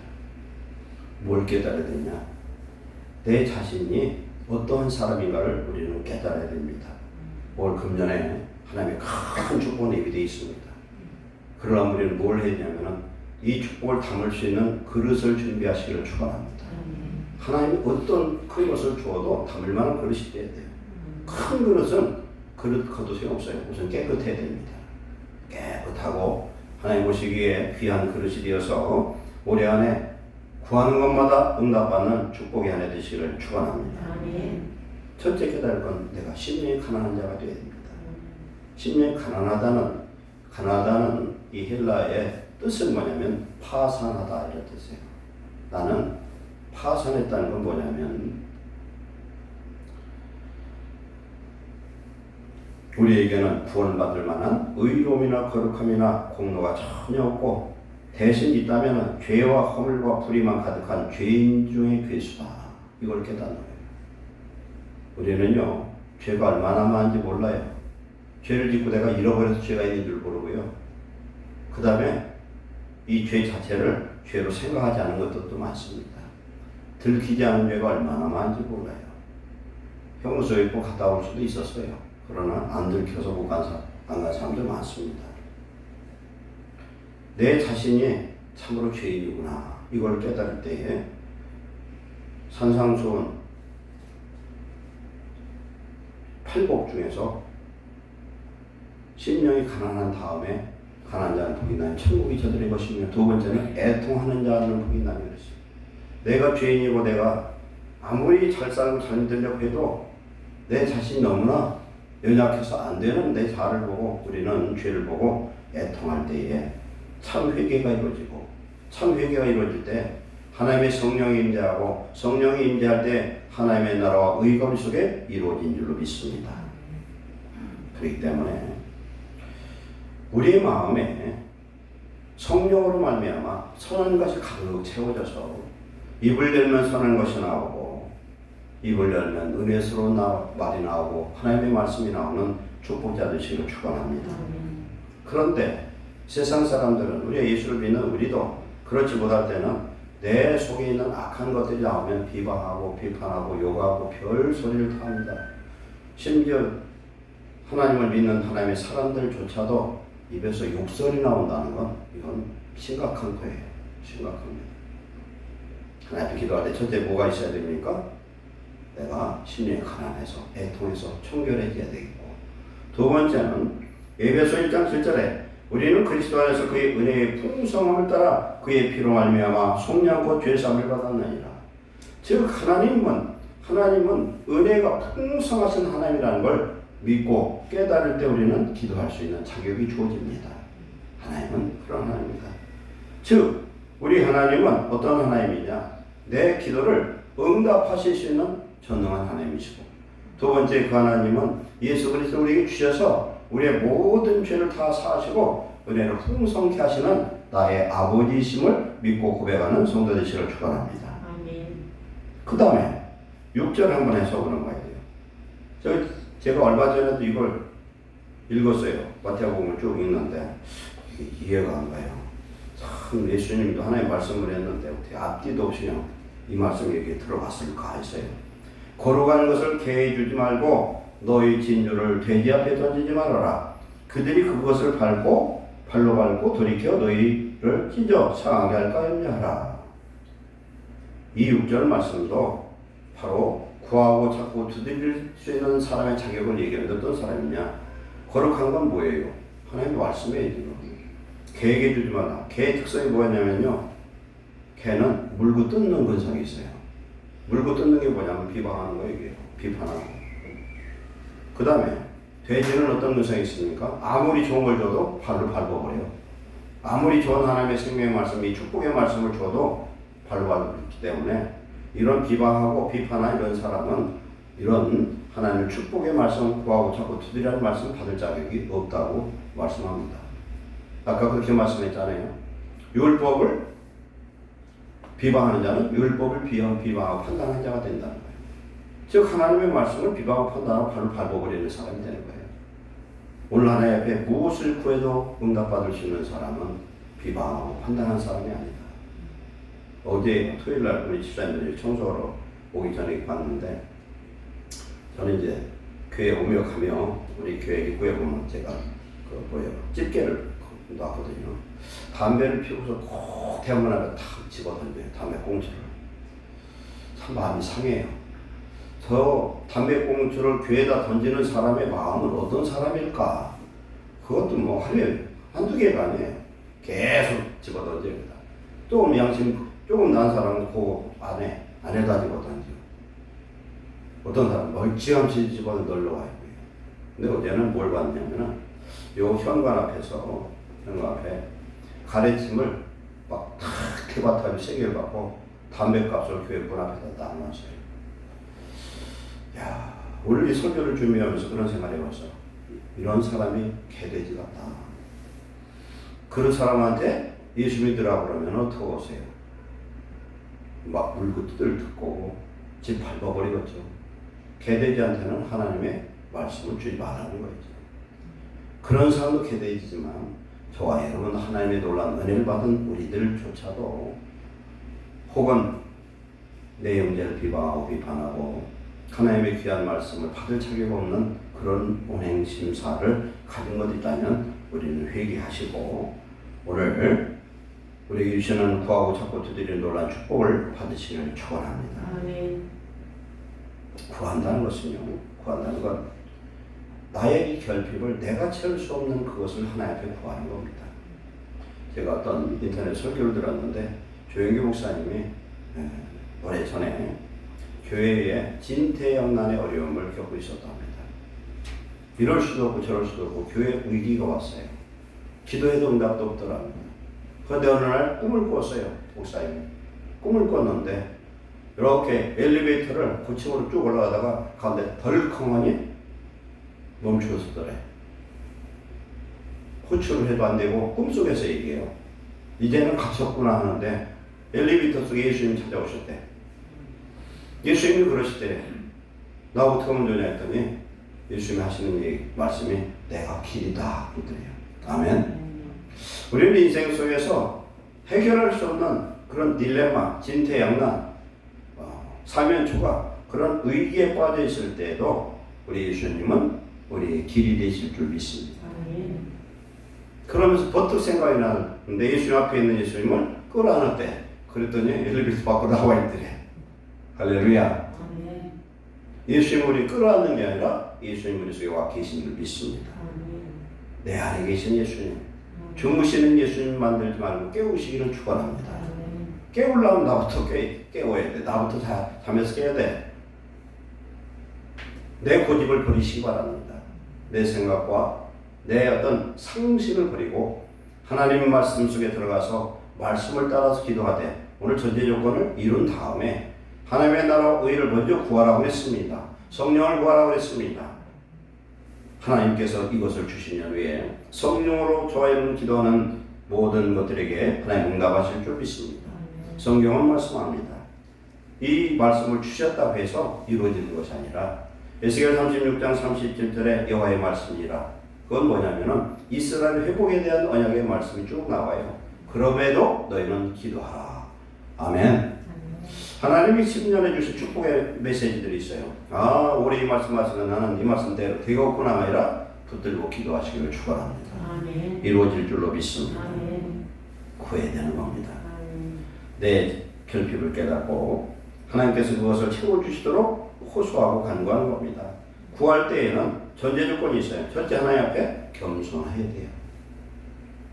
뭘 깨달아야 되냐? 내 자신이 어떠한 사람인가를 우리는 깨달아야 됩니다. 올 금년에 하나님의 큰 축복은 예비되어 있습니다. 그러나 우리는 뭘 했냐면은 이 축복을 담을 수 있는 그릇을 준비하시기를 축원합니다. 하나님이 어떤 큰 것을 주어도 담을 만한 그릇이 돼야 돼요. 큰 그릇은 그릇 커도 소용없어요. 우선 깨끗해야 됩니다. 깨끗하고 하나님 보시기에 귀한 그릇이 되어서 올해 안에 구하는 것마다 응답받는 축복의 한 해 되시기를 축원합니다. 첫째 깨달을 건 내가 심령이 가난한 자가 되어야 됩니다. 심령이 가난하다는 이 헬라의 뜻은 뭐냐면 파산하다 이런 뜻이에요. 나는 파산했다는 건 뭐냐면 우리에게는 구원받을 만한 의로움이나 거룩함이나 공로가 전혀 없고 대신 있다면 죄와 허물과 불의만 가득한 죄인 중의 괴수다. 이걸 깨닫는 거예요. 우리는요 죄가 얼마나 많은지 몰라요. 죄를 짓고 내가 잃어버려서 죄가 있는 줄 모르고요. 그 다음에 이 죄 자체를 죄로 생각하지 않은 것들도 많습니다. 들키지 않은 죄가 얼마나 많은지 몰라요. 형무소에 있고 갔다 올 수도 있었어요. 그러나 안 들켜서 못 간 사람들 많습니다. 내 자신이 참으로 죄인이구나. 이걸 깨달을 때에 산상수훈 8복 중에서 심령이 가난한 다음에 가난한 자는 복이 나니 천국이 저들의 것이며 두 번째는 애통하는 자는 복이 나니 그랬어요. 내가 죄인이고 내가 아무리 잘 살고 잘 믿으려고 해도 내 자신이 너무나 연약해서 안 되는 내 자아를 보고 우리는 죄를 보고 애통할 때에 참 회개가 이루어지고 참 회개가 이루어질 때 하나님의 성령이 임재하고 성령이 임재할 때 하나님의 나라와 의가 우리 속에 이루어진 줄로 믿습니다. 그렇기 때문에 우리의 마음에 성령으로 말미암아 선한 것이 가득 채워져서 입을 열면 선한 것이 나오고 입을 열면 은혜스러운 말이 나오고 하나님의 말씀이 나오는 축복자 되시기를 축원합니다. 그런데 세상 사람들은 우리가 예수를 믿는 우리도 그렇지 못할 때는 내 속에 있는 악한 것들이 나오면 비방하고 비판하고 욕하고 별 소리를 다 합니다. 심지어 하나님을 믿는 하나님의 사람들조차도 입에서 욕설이 나온다는 건 이건 심각한 거예요. 심각합니다. 하나님 앞에 기도할 때 첫째 뭐가 있어야 됩니까? 내가 심령이 가난해서 애통해서 청결해져야 되겠고 두 번째는 에베소 1장 7절에 우리는 그리스도 안에서 그의 은혜의 풍성함을 따라 그의 피로 말미암아 속량 곧 죄사함을 받았느니라. 즉 하나님은 은혜가 풍성하신 하나님이라는 걸 믿고 깨달을 때 우리는 기도할 수 있는 자격이 주어집니다. 하나님은 그런 하나님입니다. 즉 우리 하나님은 어떤 하나님이냐? 내 기도를 응답하실 수 있는 전능한 하나님이시고 두 번째 그 하나님은 예수 그리스도 우리에게 주셔서 우리의 모든 죄를 다 사하시고 은혜를 풍성케 하시는 나의 아버지이심을 믿고 고백하는 성도 되시기를 축원합니다. 그 다음에 6절 한번 해석하는 거예요. 제가 얼마 전에도 이걸 읽었어요. 마태복음을 쭉 읽는데 이해가 안 가요. 참 예수님도 하나님 말씀을 했는데 어떻게 앞뒤도 없이 그냥 이 말씀 얘기 들어봤을까 했어요. 걸어가는 것을 개해 주지 말고 너희 진주를 돼지 앞에 던지지 말아라. 그들이 그것을 발로 밟고 돌이켜 너희를 찢어 상하게 할까 염려하라. 이 6절 말씀도 바로 구하고 찾고 두드릴 수 있는 사람의 자격을 얘기하는데 어떤 사람이냐? 거룩한 건 뭐예요? 하나님의 말씀이에요. 개에게 주지 마라. 개의 특성이 뭐냐면요. 개는 물고 뜯는 근성이 있어요. 물고 뜯는 게 뭐냐면 비방하는 거예요. 이게 비판하고. 그 다음에 돼지는 어떤 근성이 있습니까? 아무리 좋은 걸 줘도 발로 밟아버려요. 아무리 좋은 하나님의 생명의 말씀, 이 축복의 말씀을 줘도 발로 밟기 때문에 이런 비방하고 비판하는 이런 사람은 이런 하나님의 축복의 말씀 구하고 자꾸 두드리라는 말씀 받을 자격이 없다고 말씀합니다. 아까 그렇게 말씀했잖아요. 율법을 비방하는 자는 율법을 비방하고 판단하는 자가 된다는 거예요. 즉 하나님의 말씀을 비방하고 판단하고 발로 밟아버리는 사람이 되는 거예요. 오늘 하나님 앞에 무엇을 구해도 응답받을 수 있는 사람은 비방하고 판단하는 사람이 아니다. 어제 토요일날 우리 집사님들이 청소하러 오기 전에 봤는데 저는 이제 교회 오며 가며 우리 교회 입구에 보면 제가 집게를 놨거든요. 담배를 피우고서 꼭 대문 앞에 탁 집어던져요. 담배 꽁초를. 참 마음이 상해요. 저 담배 꽁초를 교회에다 던지는 사람의 마음은 어떤 사람일까? 그것도 뭐 하루에 한두 개가 아니에요. 계속 집어던집니다. 조금 양심 조금 난 사람은 그 안에다 집어던져. 어떤 사람은 멀찌감치 집어서 널러 와요. 근데 어제는 뭘 봤냐면은 요 현관 앞에서 현관 앞에 가래침을 막 탁 태바타를 세게 받고 담배값을 교회 문 앞에다 딱 놨어요. 야, 원래 설교를 준비하면서 그런 생각을 해봤어. 이런 사람이 개돼지 같다. 그런 사람한테 예수 믿으라고 그러면 어떠세요? 막 물고기들 듣고 집 밟아버리겠죠. 개돼지한테는 하나님의 말씀을 주지 말라는 거죠. 그런 사람도 개돼지지만 저와 여러분 하나님의 놀라운 은혜를 받은 우리들조차도 혹은 내 형제를 비방하고 비판하고 하나님의 귀한 말씀을 받을 자격 없는 그런 운행심사를 가진 것 있다면 우리는 회개하시고 오늘 우리에게 주시는 구하고 찾고 두드리는 놀라운 축복을 받으시기를 축원합니다. 구한다는 것은요, 구한다는 건 나의 이 결핍을 내가 채울 수 없는 그것을 하나님 앞에 구하는 겁니다. 제가 어떤 인터넷 설교를 들었는데 조영기 목사님이 오래전에 교회에 진퇴양난의 어려움을 겪고 있었답니다. 이럴 수도 없고 저럴 수도 없고 교회 위기가 왔어요. 기도해도 응답도 없더랍니다. 그런데 어느 날 꿈을 꿨어요. 목사님이. 꿈을 꿨는데 이렇게 엘리베이터를 고층으로 쭉 올라가다가 가운데 덜컹하니 멈추었더래. 호출을 해도 안 되고 꿈속에서 얘기해요. 이제는 갇혔구나 하는데 엘리베이터 속에 예수님이 찾아오셨대. 예수님이 그러시대. 나 어떻게 하면 되냐 했더니 예수님이 하시는 말씀이 내가 길이다 그러더래요. 아멘. 우리는 인생 속에서 해결할 수 없는 그런 딜레마, 진퇴양난, 사면초가 그런 위기에 빠져 있을 때에도 우리 예수님은 우리의 길이 되실 줄 믿습니다. 그러면서 버뜩 생각이 나는데 예수님 앞에 있는 예수님을 끌어안았대. 그랬더니 엘리베이터 밖으로 나와 있더래. 할렐루야. 예수님 우리 끌어안는 게 아니라 예수님 우리 속에 와 계신 줄 믿습니다. 내 안에 계신 예수님, 주무시는 예수님 만들지 말고 깨우시기를 축원합니다. 깨우려면 나부터 깨워야 돼. 나부터 잠에서 깨야 돼. 내 고집을 버리시기 바랍니다. 내 생각과 내 어떤 상식을 버리고 하나님의 말씀 속에 들어가서 말씀을 따라서 기도하되 오늘 전제 조건을 이룬 다음에 하나님의 나라와 의를 먼저 구하라고 했습니다. 성령을 구하라고 했습니다. 하나님께서 이것을 주신 후에 성령으로 저와 여러분 기도하는 모든 것들에게 하나님 응답하실 줄 믿습니다. 성경은 말씀합니다. 이 말씀을 주셨다고 해서 이루어지는 것이 아니라 에스겔 36장 37절에 여호와의 말씀이라. 그건 뭐냐면은 이스라엘 회복에 대한 언약의 말씀이 쭉 나와요. 그럼에도 너희는 기도하라. 아멘. 하나님이 10년에 주신 축복의 메시지들이 있어요. 아, 올해 이 말씀하시면 나는 이 말씀대로 되겠구나 아니라 붙들고 기도하시기를 축원합니다. 이루어질 줄로 믿습니다. 구해야 되는 겁니다. 내 결핍을 깨닫고 하나님께서 그것을 채워주시도록 호소하고 간구하는 겁니다. 구할 때에는 전제 조건이 있어요. 첫째 하나님 앞에 겸손해야 돼요.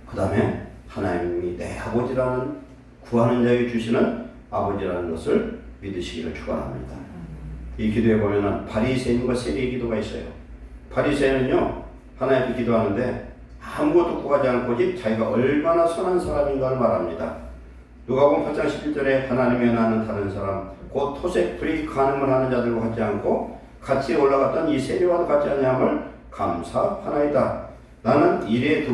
그 다음에 하나님이 내 아버지라는 구하는 자에게 주시는 아버지라는 것을 믿으시기를 축원합니다. 이 기도에 보면은 바리새인과 세리의 기도가 있어요. 바리새인은요 하나님 앞에 기도하는데 아무것도 구하지 않고 오직 자기가 얼마나 선한 사람인가를 말합니다. 누가복음 8장 11절에 하나님의 나는 다른 사람 곧 토색 불이 간음을 하는 자들과 같지 않고 같이 올라갔던 이 세리와도 같지 아니함을 감사하나이다. 나는 일주일에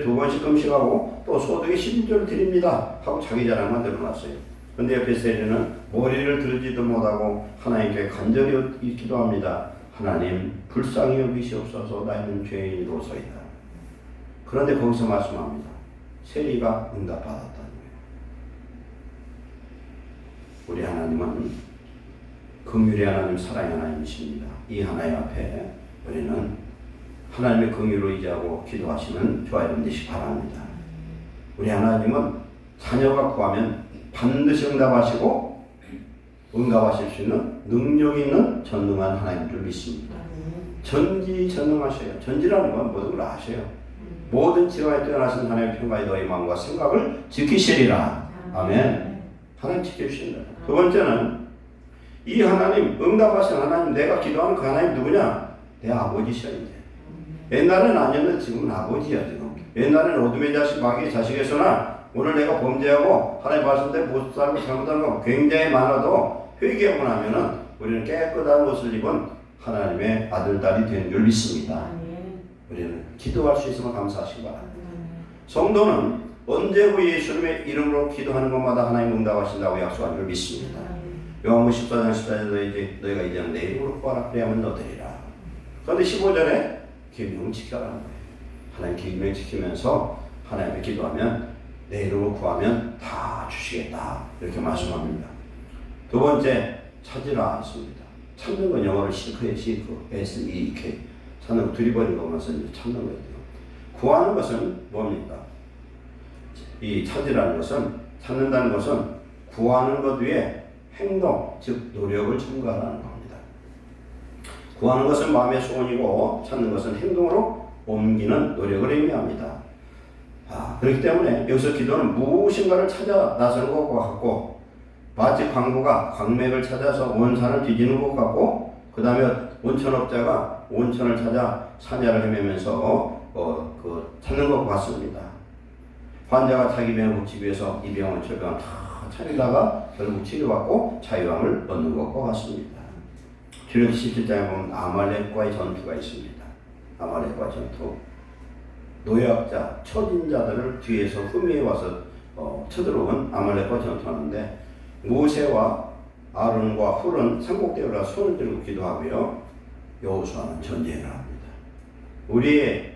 2번씩 금식하고 또 소득의 11조를 드립니다 하고 자기 자랑만 늘어났어요. 그런데 옆에 세리는 머리를 들지도 못하고 하나님께 간절히 기도합니다. 하나님 불쌍히 여기시옵소서 나는 죄인으로서이다. 그런데 거기서 말씀합니다. 세리가 응답받았다는 거예요. 우리 하나님은 긍휼의 하나님, 사랑의 하나님이십니다. 이 하나님 앞에 우리는 하나님의 긍휼로 의지하고 기도하시면 저와 여러분 되시기 바랍니다. 우리 하나님은 자녀가 구하면 반드시 응답하시고 응답하실 수 있는 능력 있는 전능한 하나님인 줄 믿습니다. 전지전능하셔요. 전지라는 건 모든 걸 아셔요. 모든 지혜에 뛰어나신 하나님의 평가에 너희 마음과 생각을 지키시리라. 아멘. 하나님 지켜주신다. 두 번째는 이 하나님, 응답하신 하나님, 내가 기도하는 그 하나님 누구냐? 내 아버지셔. 이제 옛날에는 아니었는데 지금은 아버지야. 지금 옛날에는 어둠의 자식, 마귀의 자식에서나 오늘 내가 범죄하고 하나님 말씀대로 못 살고 잘못하는 거 굉장히 많아도 회개하고 나면은 우리는 깨끗한 옷을 입은 하나님의 아들, 딸이 된 줄 믿습니다. 우리는 기도할 수 있으면 감사하시기 바랍니다. 성도는 언제고 예수님의 이름으로 기도하는 것마다 하나님 응답하신다고 약속한 줄 믿습니다. 요한복음 14장 14절에 너희가 이제는 내 이름으로 구하라 그래야만 너희리라. 그런데 15절에 계명 지켜라는 거예요. 하나님 계명 지키면서 하나님께 기도하면 내 이름으로 구하면 다 주시겠다 이렇게 말씀합니다. 두 번째 찾으라 했습니다. 찾는 건 영어로 시크예요. 시크 S-E-K 찾는 거 들이버린 것만서 찾는 거예요. 구하는 것은 뭡니까? 이 찾으라는 것은 찾는다는 것은 구하는 것 위에 행동, 즉 노력을 첨가하는 겁니다. 구하는 것은 마음의 소원이고 찾는 것은 행동으로 옮기는 노력을 의미합니다. 그렇기 때문에 여기서 기도는 무엇인가를 찾아 나서는 것과 같고 마치 광부가 광맥을 찾아서 원산을 뒤지는 것 같고 그 다음에 온천업자가 온천을 찾아 산야를 헤매면서 찾는 것 같습니다. 환자가 자기 병을 고치기 위해서 이 병원 저 병원 다 찾다가 결국 치료받고 자유함을 얻는 것과 같습니다. 주력 17장에 보면 아말렉과의 전투가 있습니다. 아말렉과 전투. 노약자, 처진자들을 뒤에서 흠이 와서 쳐들어온 아말렉과 전투하는데 모세와 아론과 훌은 산꼭대기로 손을 들고 기도하고요. 여호수아는 전쟁을 합니다. 우리의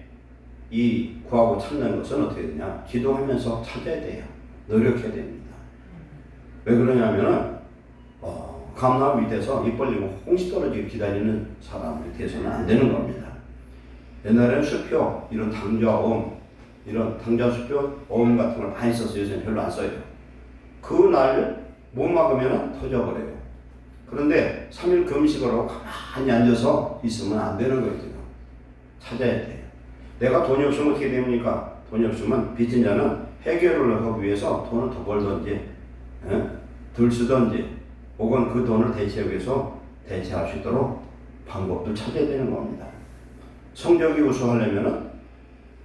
이 구하고 찾는 것은 어떻게 되냐? 기도하면서 찾아야 돼요. 노력해야 됩니다. 왜 그러냐면은 감나무 밑에서 입 벌리고 홍시 떨어지게 기다리는 사람이 돼서는 안 되는 겁니다. 옛날에는 수표, 이런 당좌음, 이런 당좌수표, 어음 같은 걸 많이 썼어요. 요새는 별로 안 써요. 그날 못 막으면 터져버려요. 그런데 3일 금식으로 가만히 앉아서 있으면 안 되는 거예요. 찾아야 돼요. 내가 돈이 없으면 어떻게 됩니까? 돈이 없으면 빚진 자는 해결을 하기 위해서 돈을 더 벌든지 덜 쓰든지 혹은 그 돈을 대체하기 위해서 대체할 수 있도록 방법도 찾아야 되는 겁니다. 성적이 우수하려면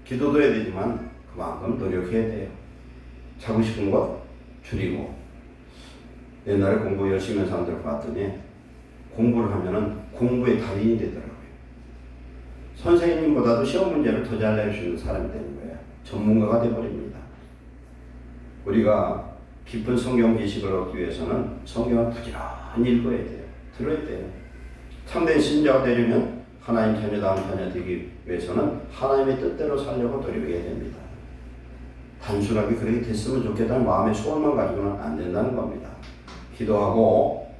기도도 해야 되지만 그만큼 노력해야 돼요. 자고 싶은 것 줄이고 옛날에 공부 열심히 한 사람들 봤더니 공부를 하면은 공부의 달인이 되더라고요. 선생님보다도 시험 문제를 더 잘 낼 수 있는 사람이 되는 거예요. 전문가가 되어버립니다. 우리가 깊은 성경 지식을 얻기 위해서는 성경을 부지런히 읽어야 돼요. 들어야 돼요. 참된 신자가 되려면 하나님 자녀다운 자녀 되기 위해서는 하나님의 뜻대로 살려고 노력해야 됩니다. 단순하게 그렇게 됐으면 좋겠다는 마음의 소원만 가지고는 안 된다는 겁니다. 기도하고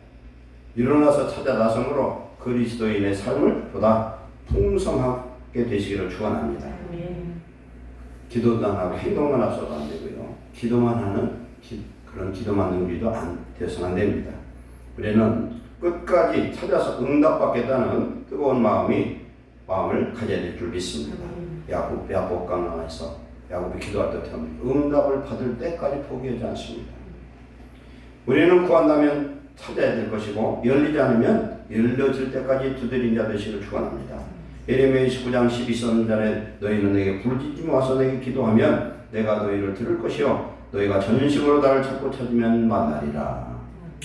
일어나서 찾아 나성으로 그리스도인의 삶을 보다 풍성하게 되시기를 축원합니다. 기도도 안 하고 행동만 앞서도 안 되고요. 기도만 하는 그런 기도만 능비도 안 되어서는 안 됩니다. 우리는 끝까지 찾아서 응답받겠다는 뜨거운 마음을 가져야 될 줄 믿습니다. 야곱 강론에서 야곱이 기도할 때 응답을 받을 때까지 포기하지 않습니다. 우리는 구한다면 찾아야 될 것이고 열리지 않으면 열려질 때까지 두드린 자 되시기를 축원합니다. 예레미야 29장 12절에 너희는 내게 부르짖으며 와서 내게 기도하면 내가 너희를 들을 것이요 너희가 전심으로 나를 찾고 찾으면 만나리라.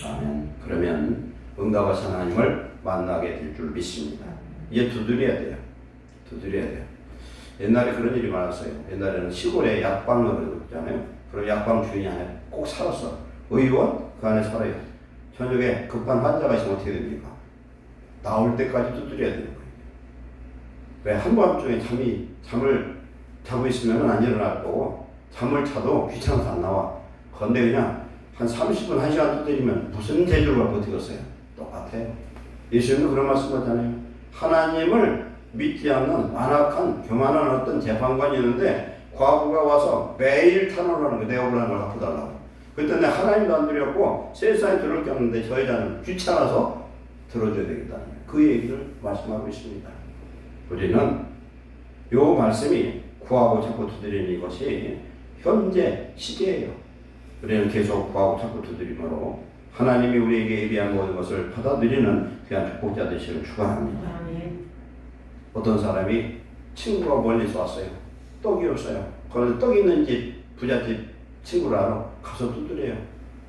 아멘. 그러면 응답하신 하나님을 만나게 될 줄 믿습니다. 이제 두드려야 돼요. 두드려야 돼요. 옛날에 그런 일이 많았어요. 옛날에는 시골에 약방을 했잖아요. 그럼 약방 주인이 안에 꼭 살았어. 의원 그 안에 살아요. 저녁에 급한 환자가 있으면 어떻게 됩니까? 나올 때까지 두드려야 되는 거예요. 왜 한밤중에 잠을 자고 있으면 안 일어날 거고 잠을 자도 귀찮아서 안 나와. 그런데 그냥 한 30분, 1시간 두드리면 무슨 재주가 버티겠어요? 똑같아요. 예수님도 그런 말씀 하잖아요. 하나님을 믿지 않는 완악한 교만한 어떤 재판관이 있는데 과부가 와서 매일 탄원하는 거예요. 내 억울한 걸 갚아달라고. 그랬더니 하나님도 안 드렸고 세상에 들을 게 없는데 저 여자는 귀찮아서 들어줘야 되겠다는 거예요. 그 얘기를 말씀하고 있습니다. 우리는 요 말씀이 구하고 자꾸 두드리는 이것이 현재 시대예요. 우리는 계속 구하고 자꾸 두드림으로 하나님이 우리에게 예비한 모든 것을 받아들이는 귀한 축복자 되시기를 축원합니다. 어떤 사람이 친구가 멀리서 왔어요. 떡이 없어요. 그런데 떡 있는 집, 부잣집 친구를 알아. 가서 두드려요.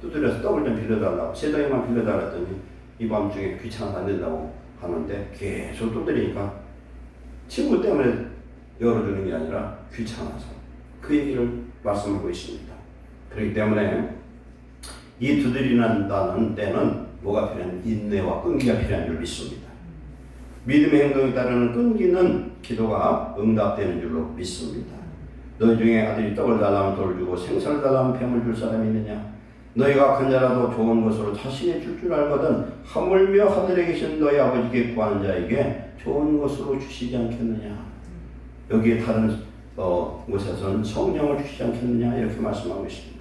두드려서 떡을 좀 빌려달라고. 세 덩이만 빌려달라 했더니 이 밤중에 귀찮아서 안 된다고 하는데 계속 두드리니까 친구 때문에 열어주는 게 아니라 귀찮아서 그 얘기를 말씀하고 있습니다. 그렇기 때문에 이 두드린다는 때는 뭐가 필요한 인내와 끈기가 필요한 줄 믿습니다. 믿음의 행동에 따르는 끈기는 기도가 응답되는 줄로 믿습니다. 너희 중에 아들이 떡을 달라면 돌을 주고 생선을 달라면 뱀을 줄 사람이 있느냐? 너희가 악한 자라도 좋은 것으로 자신이 줄 알거든 하물며 하늘에 계신 너희 아버지께 구하는 자에게 좋은 것으로 주시지 않겠느냐? 여기에 다른 곳에서는 성령을 주시지 않겠느냐? 이렇게 말씀하고 있습니다.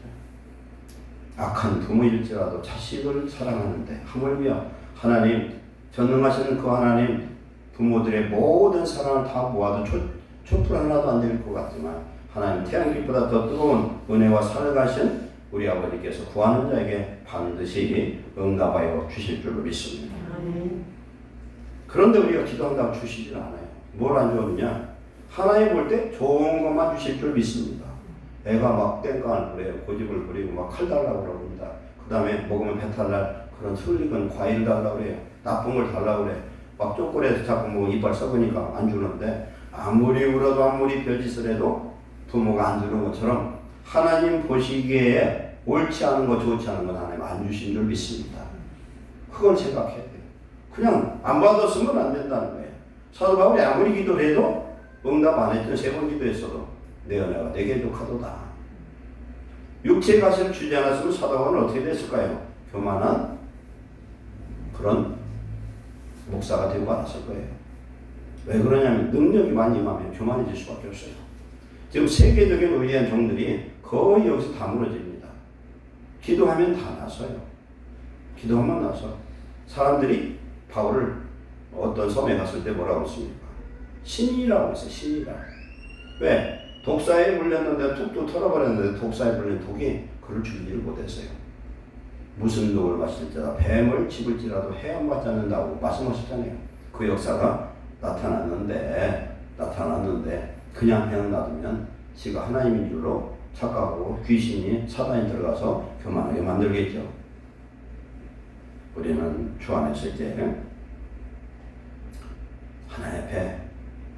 악한 부모일지라도 자식을 사랑하는데 하물며 하나님 전능하시는 그 하나님 부모들의 모든 사랑을 다 모아도 촛불 하나도 안 될 것 같지만 하나님 태양빛보다 더 뜨거운 은혜와 사랑을 가신 우리 아버지께서 구하는 자에게 반드시 응답하여 주실 줄로 믿습니다. 그런데 우리가 기도한다고 주시질 않아요. 뭘 안 주었느냐? 하나님 볼 때 좋은 것만 주실 줄 믿습니다. 애가 막 땡깡을 부려요. 고집을 부리고 막 칼 달라고 그럽니다. 그 다음에 먹으면 배탈 날 그런 틀리건 과일 달라고 그래요. 나쁜 걸 달라고 그래. 막 쪼꼬리에서 자꾸 뭐 이빨 썩으니까 안 주는데 아무리 울어도 아무리 별짓을 해도 부모가 안 주는 것처럼 하나님 보시기에 옳지 않은 거 좋지 않은 건 하나님 안 주신 줄 믿습니다. 그걸 생각해야 돼요. 그냥 안 받았으면 안 된다는 거예요. 사도 바울이 아무리 기도를 해도 응답 안 했던 3번 기도했어도 내 은혜가 내게 족하도다. 육체의 가시를 주지 않았으면 사도 바울은 어떻게 됐을까요? 교만한 그런 목사가 되고 말았을 거예요. 왜 그러냐면 능력이 많이 임하면 교만해질 수밖에 없어요. 지금 세계적인 위대한 종들이 거의 여기서 다 무너집니다. 기도하면 다 나서요. 기도하면 나서 사람들이 바울을 어떤 섬에 갔을 때 뭐라고 했습니까? 신이라고 했어요. 신이라. 왜? 독사에 물렸는데 툭툭 털어버렸는데 독사에 물린 독이 그를 죽이지를 못했어요. 무슨 독을 마실지라 뱀을 집을지라도 해양받지 않는다고 말씀하셨잖아요. 그 역사가 나타났는데 그냥 놔두면 지가 하나님인 줄로 착각하고 귀신이 사단이 들어가서 교만하게 만들겠죠. 우리는 주 안에서 이제 하나님 앞에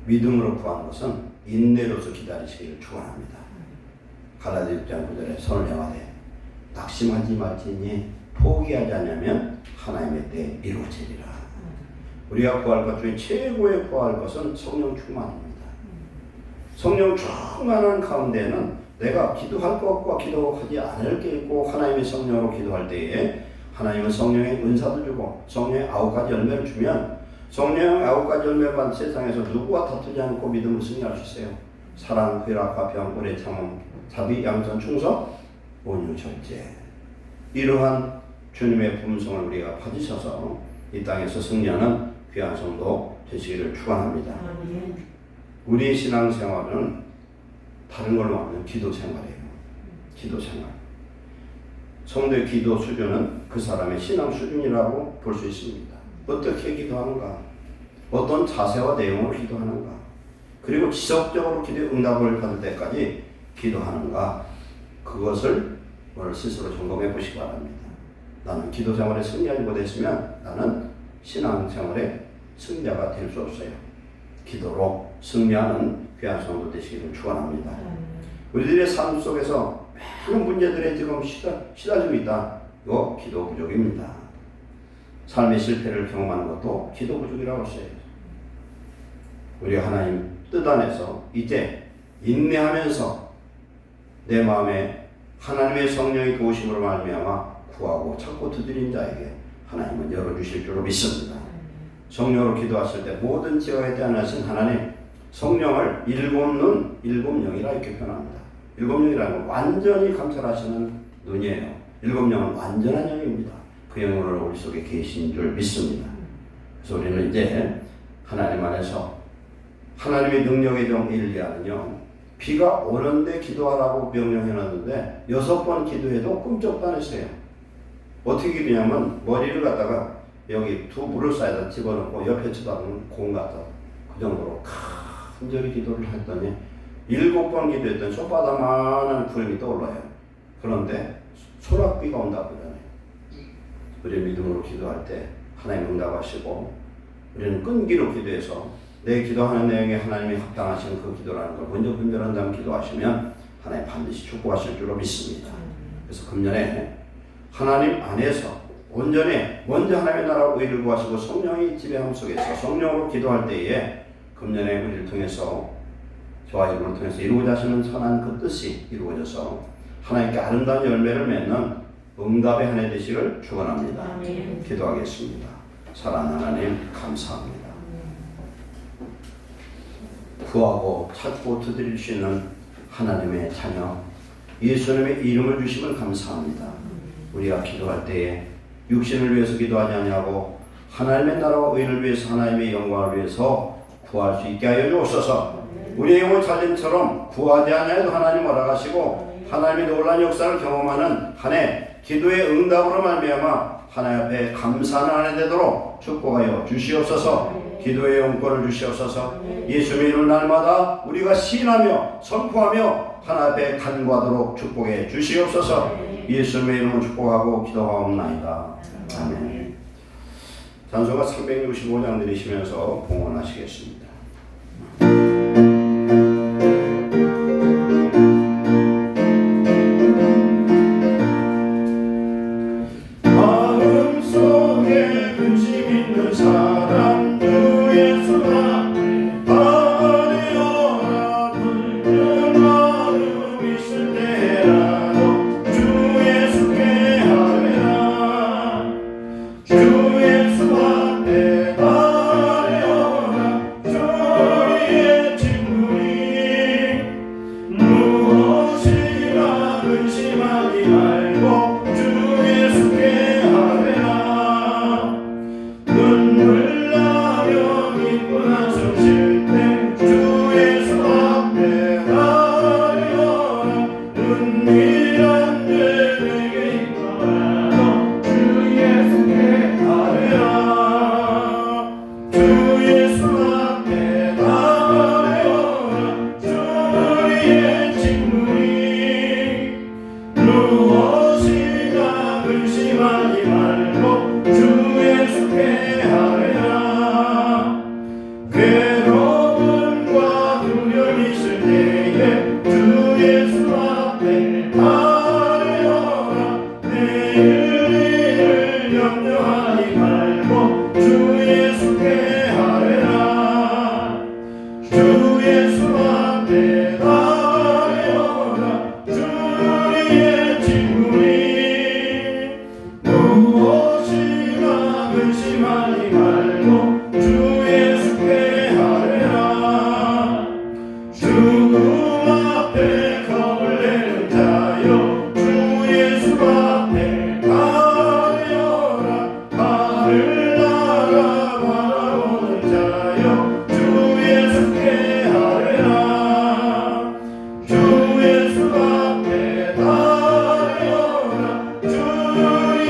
믿음으로 구한 것은 인내로서 기다리시기를 축원합니다. 갈라디아 6장 9절에 선을 행하되 낙심하지 말지니 포기하지 않으면 하나님의 때에 이루어지리라. 우리가 구할 것 중에 최고의 구할 것은 성령 충만입니다. 성령 충만한 가운데는 내가 기도할 것과 기도하지 않을 게 있고 하나님의 성령으로 기도할 때에 하나님은 성령의 은사도 주고 성령의 9가지 열매를 주면 성령의 9가지 열매를 받은 세상에서 누구와 다투지 않고 믿음을 승리할 수 있어요. 사랑, 희락, 화평, 오래 참음, 자비, 양선, 충성, 온유, 절제. 이러한 주님의 품성을 우리가 받으셔서 이 땅에서 승리하는 귀한 성도 되시기를 축원합니다. 우리의 신앙생활은 다른 걸로 하면 기도 생활이에요. 기도 생활. 성도의 기도 수준은 그 사람의 신앙 수준이라고 볼 수 있습니다. 어떻게 기도하는가? 어떤 자세와 내용으로 기도하는가? 그리고 지속적으로 기도의 응답을 받을 때까지 기도하는가? 그것을 오늘 스스로 점검해 보시기 바랍니다. 나는 기도 생활에 승리하지 못했으면 나는 신앙 생활에 승자가 될 수 없어요. 기도로 승리하는 귀한 성도 되시기를 축원합니다. 우리들의 삶 속에서 많은 문제들에 지금 시달리고 있다. 이거 기도 부족입니다. 삶의 실패를 경험하는 것도 기도 부족이라고 했어요. 우리 하나님 뜻 안에서 이제 인내하면서 내 마음에 하나님의 성령의 도우심으로 말미암아 구하고 찾고 두드린 자에게 하나님은 열어주실 줄로 믿습니다. 성령으로 기도하실 때 모든 지어에 대하신 하나님, 성령을 일곱 영이라 이렇게 표현합니다. 일곱 영이라는 건 완전히 감찰하시는 눈이에요. 일곱 영은 완전한 영입니다. 그 영으로 우리 속에 계신 줄 믿습니다. 그래서 우리는 이제 하나님 안에서 하나님의 능력의 종 엘리야는요, 비가 오는데 기도하라고 명령해놨는데 6번 기도해도 꿈쩍도 안 했어요. 어떻게 기도냐면 머리를 갖다가 여기 두 물을 쌓여다 집어넣고 옆에 쳐다보면 공 같다. 그 정도로 간절히 기도를 했더니 7번 기도했더니 손바닥만한 구름이 떠올라요. 그런데 소낙비가 온다고 그러잖아요. 우리 믿음으로 기도할 때 하나님 응답하시고, 우리는 끈기로 기도해서 내 기도하는 내용에 하나님이 합당하신 그 기도라는 걸 먼저 분별한 다음 기도하시면 하나님 반드시 축복하실 줄로 믿습니다. 그래서 금년에 하나님 안에서 온전히 먼저 하나님의 나라와 의를 구하시고 성령의 지배함 속에서 성령으로 기도할 때에 금년에 우리를 통해서 저와 여러분을 통해서 이루고자 하시는 선한 그 뜻이 이루어져서 하나님께 아름다운 열매를 맺는 응답의 한 해 되시기를 축원합니다. 기도하겠습니다. 사랑하는 하나님, 감사합니다. 구하고 찾고 두드릴 수 있는 하나님의 자녀 예수님의 이름을 주심을 감사합니다. 우리가 기도할 때에 육신을 위해서 기도하지 아니하고 하나님의 나라와 의를 위해서, 하나님의 영광을 위해서 구할 수 있게 하여 주옵소서. 우리의 영혼 살림처럼 구하지 아니하여도 하나님 허락하시고 하나님의 놀라운 역사를 경험하는 한 해 기도의 응답으로 말미암아 하나님 앞에 감사하는 한 해 되도록 축복하여 주시옵소서. 기도의 영권을 주시옵소서. 예수님의 이름 날마다 우리가 시인하며 선포하며 하나님 앞에 간구하도록 축복해 주시옵소서. 예수님의 이름으로 축복하고 기도하옵나이다. 아멘. 찬송가 365장 들으시면서 봉헌하시겠습니다. 마음속에 근심 있는 사람 주 예수 앞에 아뢰어라. 붉은 마음 있을 때라도 주 예수께 아뢰라. 주 예수 앞에 아뢰어라. 주의 친구니 무엇이라 근심하지 말고 주 예수께 아뢰라. 눈물 나며 기쁜 한숨 쉴 때 주 예수 앞에 아뢰어라. 은밀한 죄 내게 있더라도 주 예수께 아뢰라. 주 예수 앞에 아뢰어라. 주의 친구니 무엇이나 근심하지 말고 주 예수께 아뢰라. 괴로움과 두려움 있을 때에 주 예수 앞에 아뢰어라. 내일 일을 염려하지 말고 주 예수께 아뢰라. 주 예수 앞에 아뢰어라. 주의 친구니 무엇이나 근심하지 말고 주 예수께 아뢰라. 죽음 앞에 겁을 내는 자여 주 예수 앞에 아뢰어라. 하늘 나라 바라보는 자여 주 예수께 아뢰라. 주 예수 앞에 아뢰어라. 주의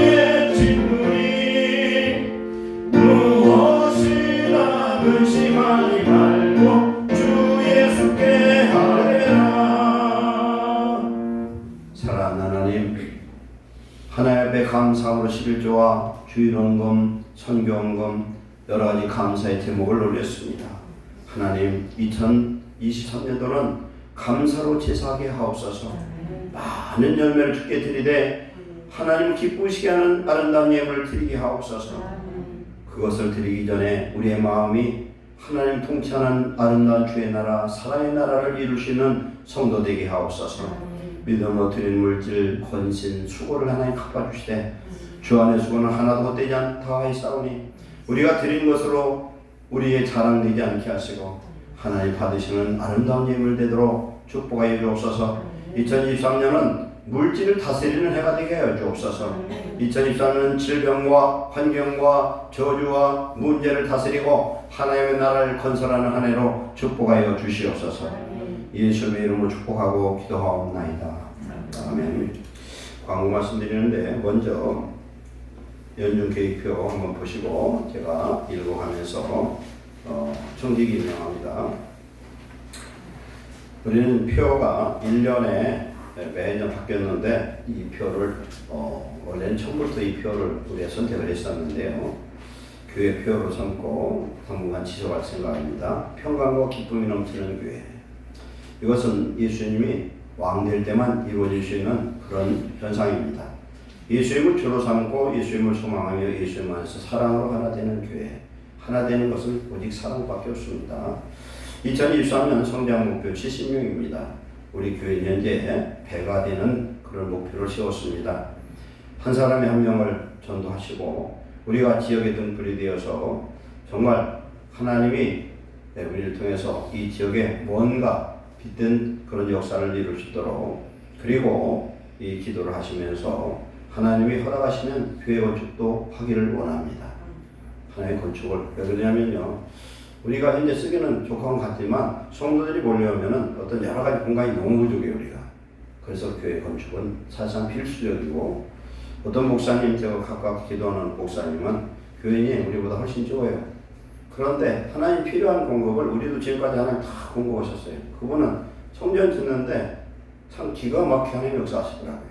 친구니 무엇이나 근심하지 말고 주 예수께 아뢰라. 사랑하는 하나님, 하나님 앞에 감사함으로 11조와 주일원금, 선교원금 여러 가지 감사의 제목을 올렸습니다. 하나님, 2023년도는 감사로 제사하게 하옵소서. 많은 열매를 주께 드리되 하나님 기쁘시게 하는 아름다운 예물을 드리게 하옵소서. 그것을 드리기 전에 우리의 마음이 하나님 통치하는 아름다운 주의 나라, 사랑의 나라를 이루시는 성도 되게 하옵소서. 믿음으로 드린 물질, 헌신, 수고를 하나님 갚아주시되 주 안의 수고는 하나도 헛되지 않다 하였사오니 우리가 드린 것으로 우리의 자랑되지 않게 하시고 하나님 받으시는 아름다운 예물 되도록 축복하여 주옵소서. 2023년은 물질을 다스리는 해가 되게 하여 주옵소서. 2023년은 질병과 환경과 저주와 문제를 다스리고 하나님의 나라를 건설하는 한 해로 축복하여 주시옵소서. 예수님의 이름으로 축복하고 기도하옵나이다. 아멘. 광고 말씀드리는데 먼저 연중 계획표 한번 보시고 제가 읽어가면서 청지기 유명합니다. 우리는 표가 1년에 매년 바뀌었는데 이 표를 원래는 처음부터 이 표를 우리가 선택을 했었는데요. 교회 표로 삼고 당분간 지속할 생각입니다. 평강과 기쁨이 넘치는 교회. 이것은 예수님이 왕 될 때만 이루어질 수 있는 그런 현상입니다. 예수님을 주로 삼고 예수님을 소망하며 예수님 안에서 사랑으로 하나 되는 교회. 하나 되는 것은 오직 사랑밖에 없습니다. 2023년 성장 목표 70명입니다. 우리 교회 현재 100가 되는 그런 목표를 세웠습니다. 한 사람이 한 명을 전도하시고 우리가 지역의 등불이 되어서 정말 하나님이 우리를 통해서 이 지역에 뭔가 빛된 그런 역사를 이룰 수 있도록 그리고 이 기도를 하시면서 하나님이 허락하시면 교회 건축도 하기를 원합니다. 하나님의 건축을 왜 그러냐면요. 우리가 현재 쓰기는 조건 같지만 성도들이 몰려오면은 어떤 여러 가지 공간이 너무 부족해요 우리가. 그래서 교회 건축은 사실상 필수적이고 어떤 목사님 제가 각각 기도하는 목사님은 교인이 우리보다 훨씬 적어요. 그런데 하나님 필요한 공급을 우리도 지금까지 하나님 다 공급하셨어요. 그분은 성전 짓는데 참 기가 막히게 하나님 역사하시더라고요.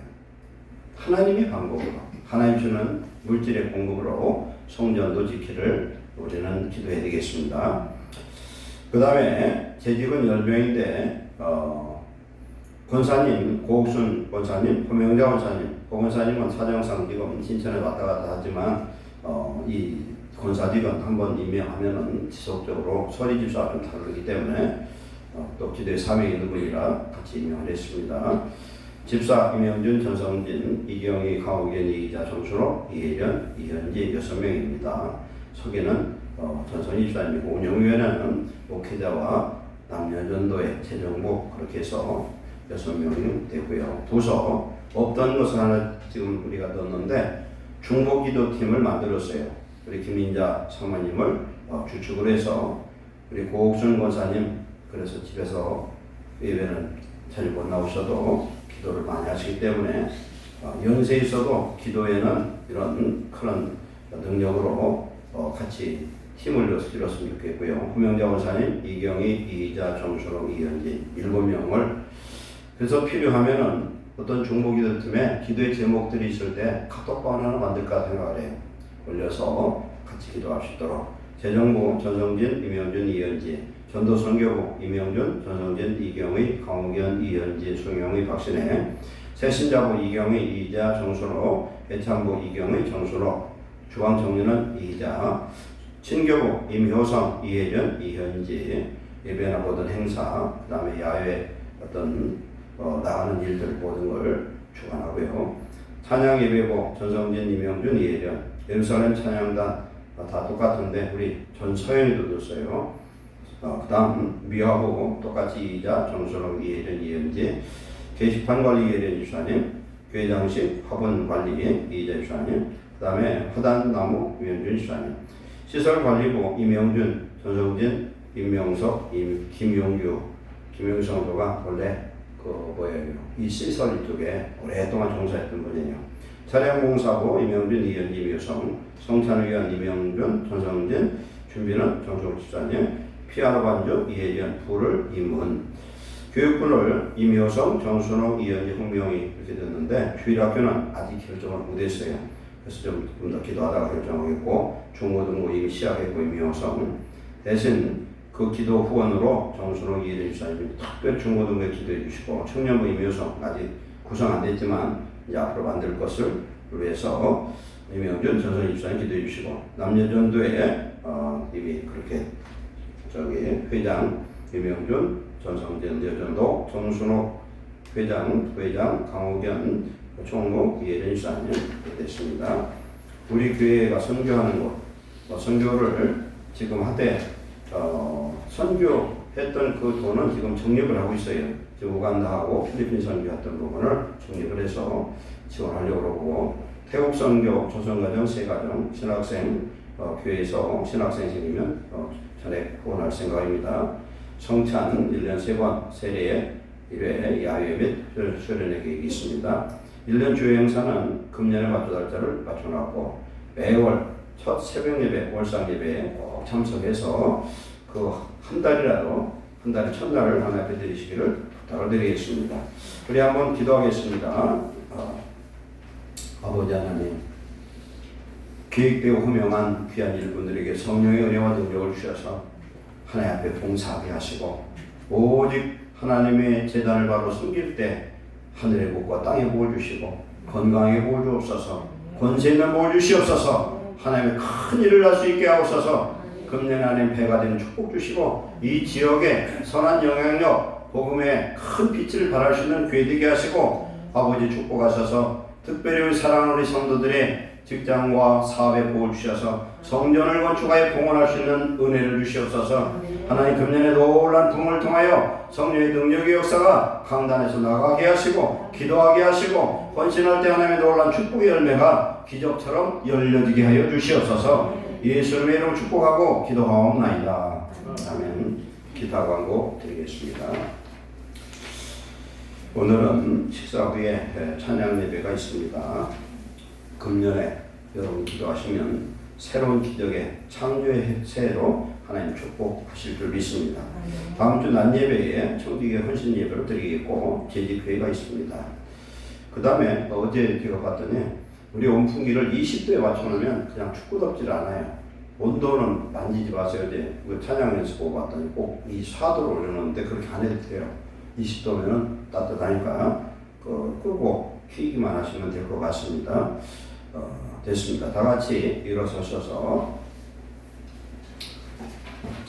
하나님의 방법으로 하나님 주는 물질의 공급으로 성전도 지키를 우리는 기도해야 되겠습니다. 그 다음에 재직은 10명인데 권사님, 고옥순 권사님, 허명자 권사님, 고 권사님은 사정상 지금 신천에 왔다 갔다 하지만 이 권사직은 한번 임명하면은 지속적으로 서리 집사와 좀 다르기 때문에 또 기도에 사명이 있는 분이라 같이 임명을 했습니다. 집사 임영준, 전성진, 이경희, 강호견, 이기자, 정순호, 이혜련, 이현지 6명입니다. 소개는 전성희 집사님이고 운영위원회는 목회자와 남녀전도회, 재정복 그렇게 해서 6명이 되고요. 부서 없던 것을 하나 지금 우리가 넣었는데 중보기도팀을 만들었어요. 우리 김인자 사모님을 주축을 해서 우리 고옥순 권사님 그래서 집에서 예배는 잘 못 나오셔도 기도를 많이 하시기 때문에 연세 있어도 기도에는 이런 그런 능력으로 같이 힘을 이뤘으면 좋겠고요. 후명자 원사님, 이경희, 이희자, 정수롱, 이현지 7명을 그래서 필요하면은 어떤 중보기도 틈에 기도의 제목들이 있을 때 카톡방 하나 만들까 생각을 해요. 올려서 같이 기도할 수 있도록 재정부 전성진, 이명준, 이현지 전도선교부 이명준, 전성진, 이경의, 강호견, 이현지, 송영의, 박신혜 새신자부 이경의, 이자, 정순호 애창부 이경의, 정순호 중앙정리는 이자 친교부 임효성, 이혜련, 이현지 예배나 모든 행사 그 다음에 야외 어떤 나가는 일들 모든 걸 주관하고요. 찬양 예배부 전성진, 이명준, 이혜련 예루살렘 찬양단 다 똑같은데 우리 전서연이도 줬어요. 그 다음 미화부 똑같이 이자, 정순호, 이혜련, 이현지 게시판 관리 이혜련 집사님 교회장식 화분 관리 이자 집사님 그 다음에 화단나무 유현준 집사님 시설관리부 이명준, 전성진, 임명석, 김용규 성도가 원래 이 시설 이쪽에 오랫동안 종사했던 분이에요. 차량공사부 이명준, 이현지, 미우성 성찬의원 이명준, 전성진 준비는 정종 집사님 피아노 반주 이혜련, 불을 임은 교육부를 임효성, 정순호, 이현지, 홍명희 이렇게 됐는데 주일학교는 아직 결정을 못했어요. 그래서 좀 더 기도하다가 결정하겠고 중고등부 이미 시작했고 임효성 대신 그 기도 후원으로 정순호, 이혜련 집사님이 특별 중고등부에 기도해 주시고 청년부 임효성 아직 구성 안 됐지만 이제 앞으로 만들 것을 위해서 이명준, 전성희 집사님 기도해 주시고 남녀전도에 이미 그렇게 회장 이명준, 전성진 여전도, 정순호 회장, 강호견, 총무, 이혜련 집사님 됐습니다. 우리 교회가 선교하는 곳, 선교를 지금 하되 선교했던 그 돈은 지금 적립을 하고 있어요. 지금 우간다하고 필리핀 선교했던 부분을 적립을 해서 지원하려고 그러고, 태국 선교 조선가정 세가정 신학생 교회에서 신학생 생기면 전액 후원할 생각입니다. 성찬 1년 3번 세례 1회 야외 및 수련회 계획이 있습니다. 1년 주요 행사는 금년에 맞춰 달짜를 맞춰놨고, 매월 첫 새벽 예배, 월상 예배에 꼭 참석해서 그 한 달이라도, 한 달의 첫날을 하나님 앞에 드리시기를 부탁을 드리겠습니다. 우리 한번 기도하겠습니다. 아버지 하나님, 계획되고 허명한 귀한 일꾼들에게 성령의 은혜와 능력을 주셔서 하나님 앞에 봉사하게 하시고, 오직 하나님의 제단을 바로 숨길 때 하늘의 복과 땅의 복을 주시고, 건강의 복을 주옵소서, 권세 있는 복을 주시옵소서, 하나님의 큰 일을 할 수 있게 하옵소서. 금년 안에 배가 되는 축복 주시고, 이 지역에 선한 영향력, 복음의 큰 빛을 발할 수 있는 교회 되게 하시고, 아버지 축복하셔서 특별히 우리 사랑하는 우리 성도들의 직장과 사업에 복을 주셔서 성전을 건축하여 봉헌할 수 있는 은혜를 주시옵소서. 하나님, 금년에 놀란 부흥을 통하여 성령의 능력의 역사가 강단에서 나가게 하시고, 기도하게 하시고, 헌신할 때 하나님의 놀란 축복의 열매가 기적처럼 열려지게 하여 주시옵소서. 예수님의 이름으로 축복하고 기도하옵나이다. 아멘. 기타 광고 드리겠습니다. 오늘은 식사 후에 찬양 예배가 있습니다. 금년에 여러분 기도하시면 새로운 기적의 창조의 새해로 하나님 축복하실 줄 믿습니다. 다음 주 낮 예배에 청지기 헌신 예배를 드리겠고, 재직회의가 있습니다. 그 다음에 어제 제가 봤더니 우리 온풍기를 20도에 맞춰놓으면 그냥 축구 덥질 않아요. 온도는 만지지 마세요. 이제 찬양 연습 보고 봤더니 꼭 이 4도로 올려놓는데 그렇게 안 해도 돼요. 20도면 따뜻하니까 끄고 키기만 하시면 될 것 같습니다. 됐습니다. 다 같이 일어서셔서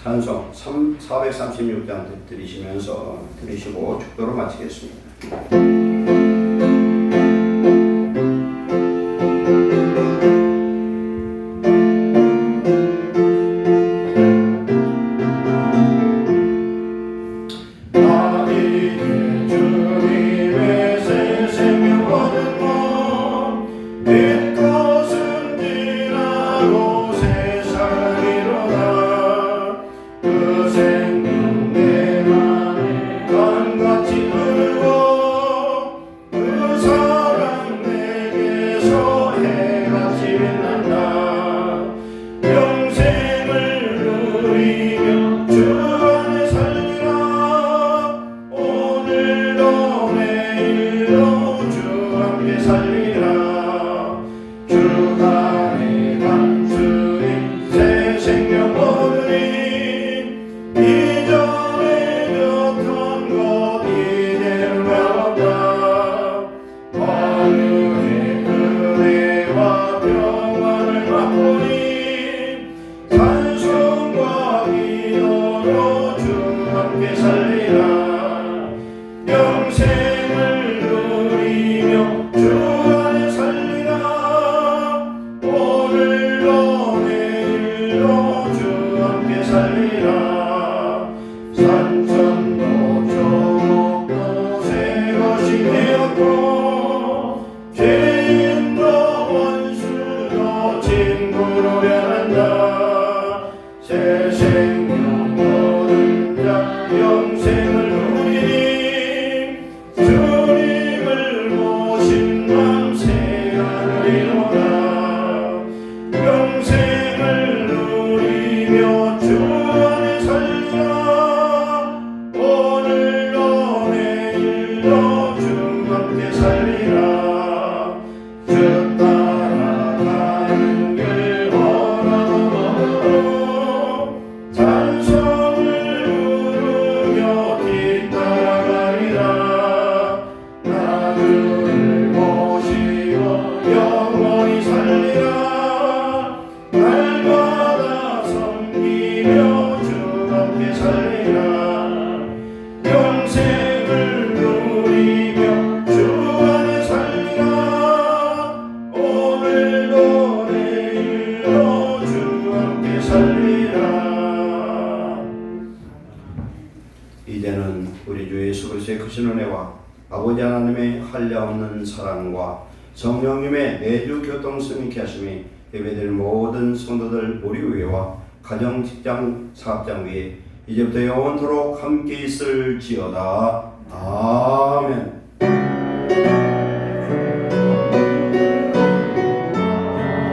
찬송 436장 드리시고 축도로 마치겠습니다. 새 생명 모든 자 영생을 누리니 은혜와 아버지 하나님의 한량없는 사랑과 성령님의 내주 교통성 있게 하심이 예배드릴 모든 성도들 우리 위에와 가정, 직장, 사업장 위에 이제부터 영원토록 함께 있을지어다. 아멘.